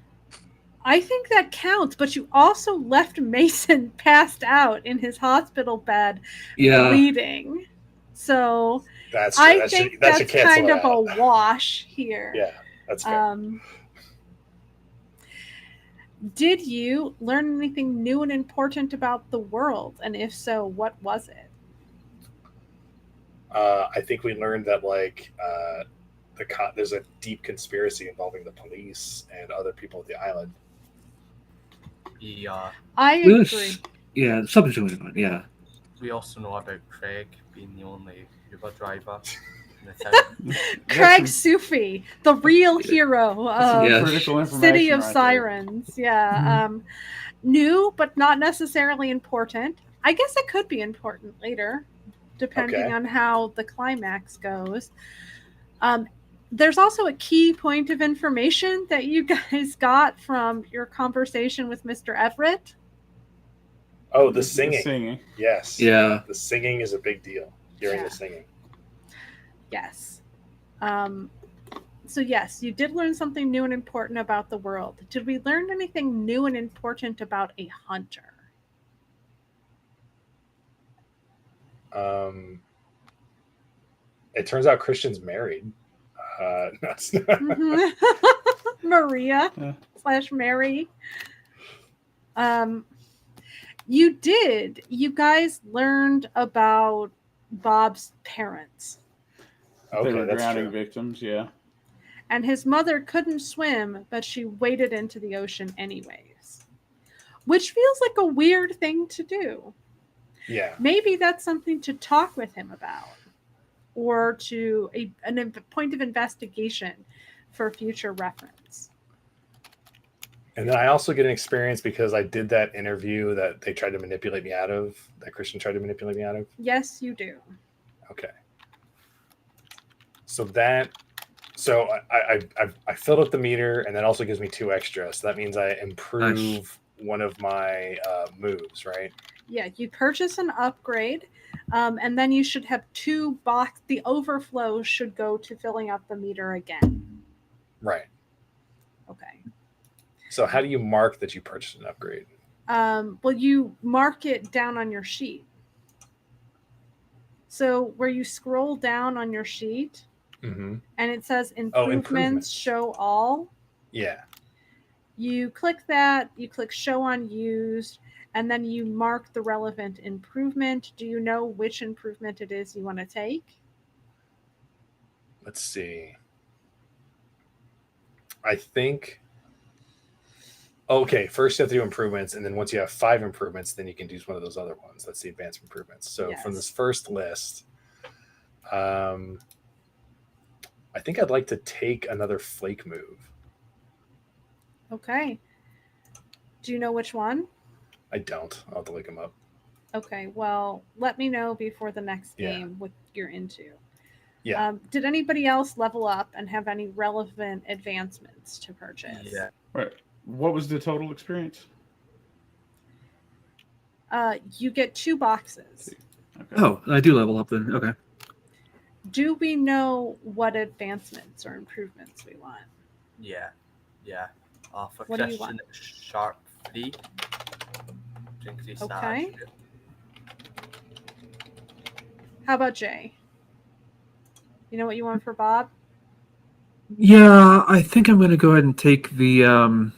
I think that counts, but you also left Mason passed out in his hospital bed, bleeding. So I think that's kind of a wash here. Yeah, that's fair. Did you learn anything new and important about the world? And if so, what was it? I think we learned that there's a deep conspiracy involving the police and other people at the island. We I agree. Yeah, something's going on. Yeah. we also know about Craig being the only Uber driver in the town. Craig Sufi, the real hero of Yeah. Critical information. City of right there. Sirens. Yeah. New, but not necessarily important. I guess it could be important later, depending Okay. on how the climax goes. There's also a key point of information that you guys got from your conversation with Mr. Everett. Oh, the singing. singing. Yes. Yeah. The singing is a big deal. Hearing Yeah. the singing. Yes. So yes, you did learn something new and important about the world. Did we learn anything new and important about a hunter? It turns out Christian's married. Maria Yeah. / Mary. You guys learned about Bob's parents. They Okay, were that's drowning true. victims. Yeah. And his mother couldn't swim, but she waded into the ocean anyways. Which feels like a weird thing to do. Yeah. Maybe that's something to talk with him about, or to a point of investigation for future reference. And then I also get an experience because I did that interview that they tried to manipulate me out of, that Christian tried to manipulate me out of. Yes, you do. Okay. So I filled up the meter, and that also gives me 2 extra. So that means I improve Nice. one of my moves, right? Yeah, you purchase an upgrade, and then you should have 2 box. The overflow should go to filling up the meter again. Right. Okay. So how do you mark that you purchased an upgrade? Well, you mark it down on your sheet. So where you scroll down on your sheet, Mm-hmm. and it says improvements. improvements, show all. Yeah. You click that, you click show unused, and then you mark the relevant improvement. Do you know which improvement it is you want to take? Let's see. I think. Okay, first you have to do improvements, and then once you have 5 improvements, then you can do one of those other ones. That's the advanced improvements. So from Yes. this first list, I think I'd like to take another flake move. Okay. Do you know which one? I don't. I'll have to look them up. Okay, well, let me know before the next Yeah. game what you're into. Yeah. Did anybody else level up and have any relevant advancements to purchase? Yeah. Right. What was the total experience? You get 2 boxes. Okay. Oh, I do level up then. Okay. Do we know what advancements or improvements we want? Yeah. For What do you Christian, want? it's sharp 3. To increase that Okay. attribute. How about Jay? You know what you want for Bob? Yeah, I think I'm going to go ahead and take the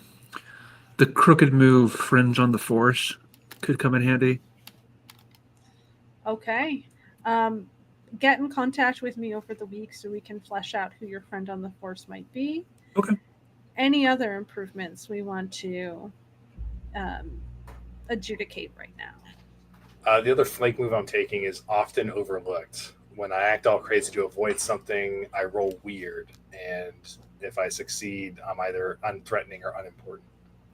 crooked move, Fringe on the Force. Could come in handy. Okay. Get in contact with me over the week so we can flesh out who your friend on the force might be. Okay. Any other improvements we want to adjudicate right now? The other flake move I'm taking is often overlooked. When I act all crazy to avoid something, I roll weird. And if I succeed, I'm either unthreatening or unimportant.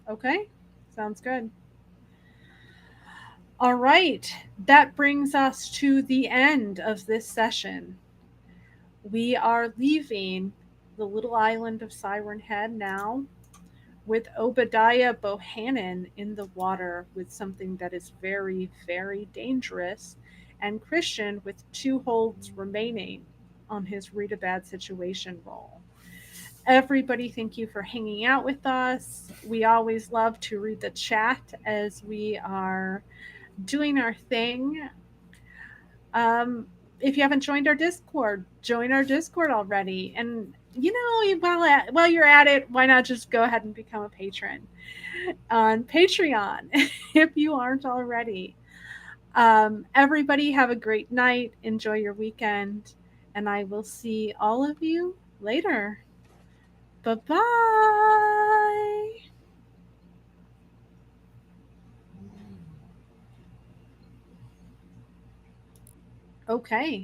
Okay. Sounds good. All right. That brings us to the end of this session. We are leaving the little island of Siren Head now, with Obadiah Bohannon in the water with something that is very, very dangerous, and Christian with 2 holds remaining on his read a bad situation roll. Everybody, thank you for hanging out with us. We always love to read the chat as we are doing our thing. If you haven't joined our Discord, join our Discord already. And while you're at it, why not just go ahead and become a patron on Patreon if you aren't already. Everybody have a great night. Enjoy your weekend. And I will see all of you later. Bye-bye. Okay.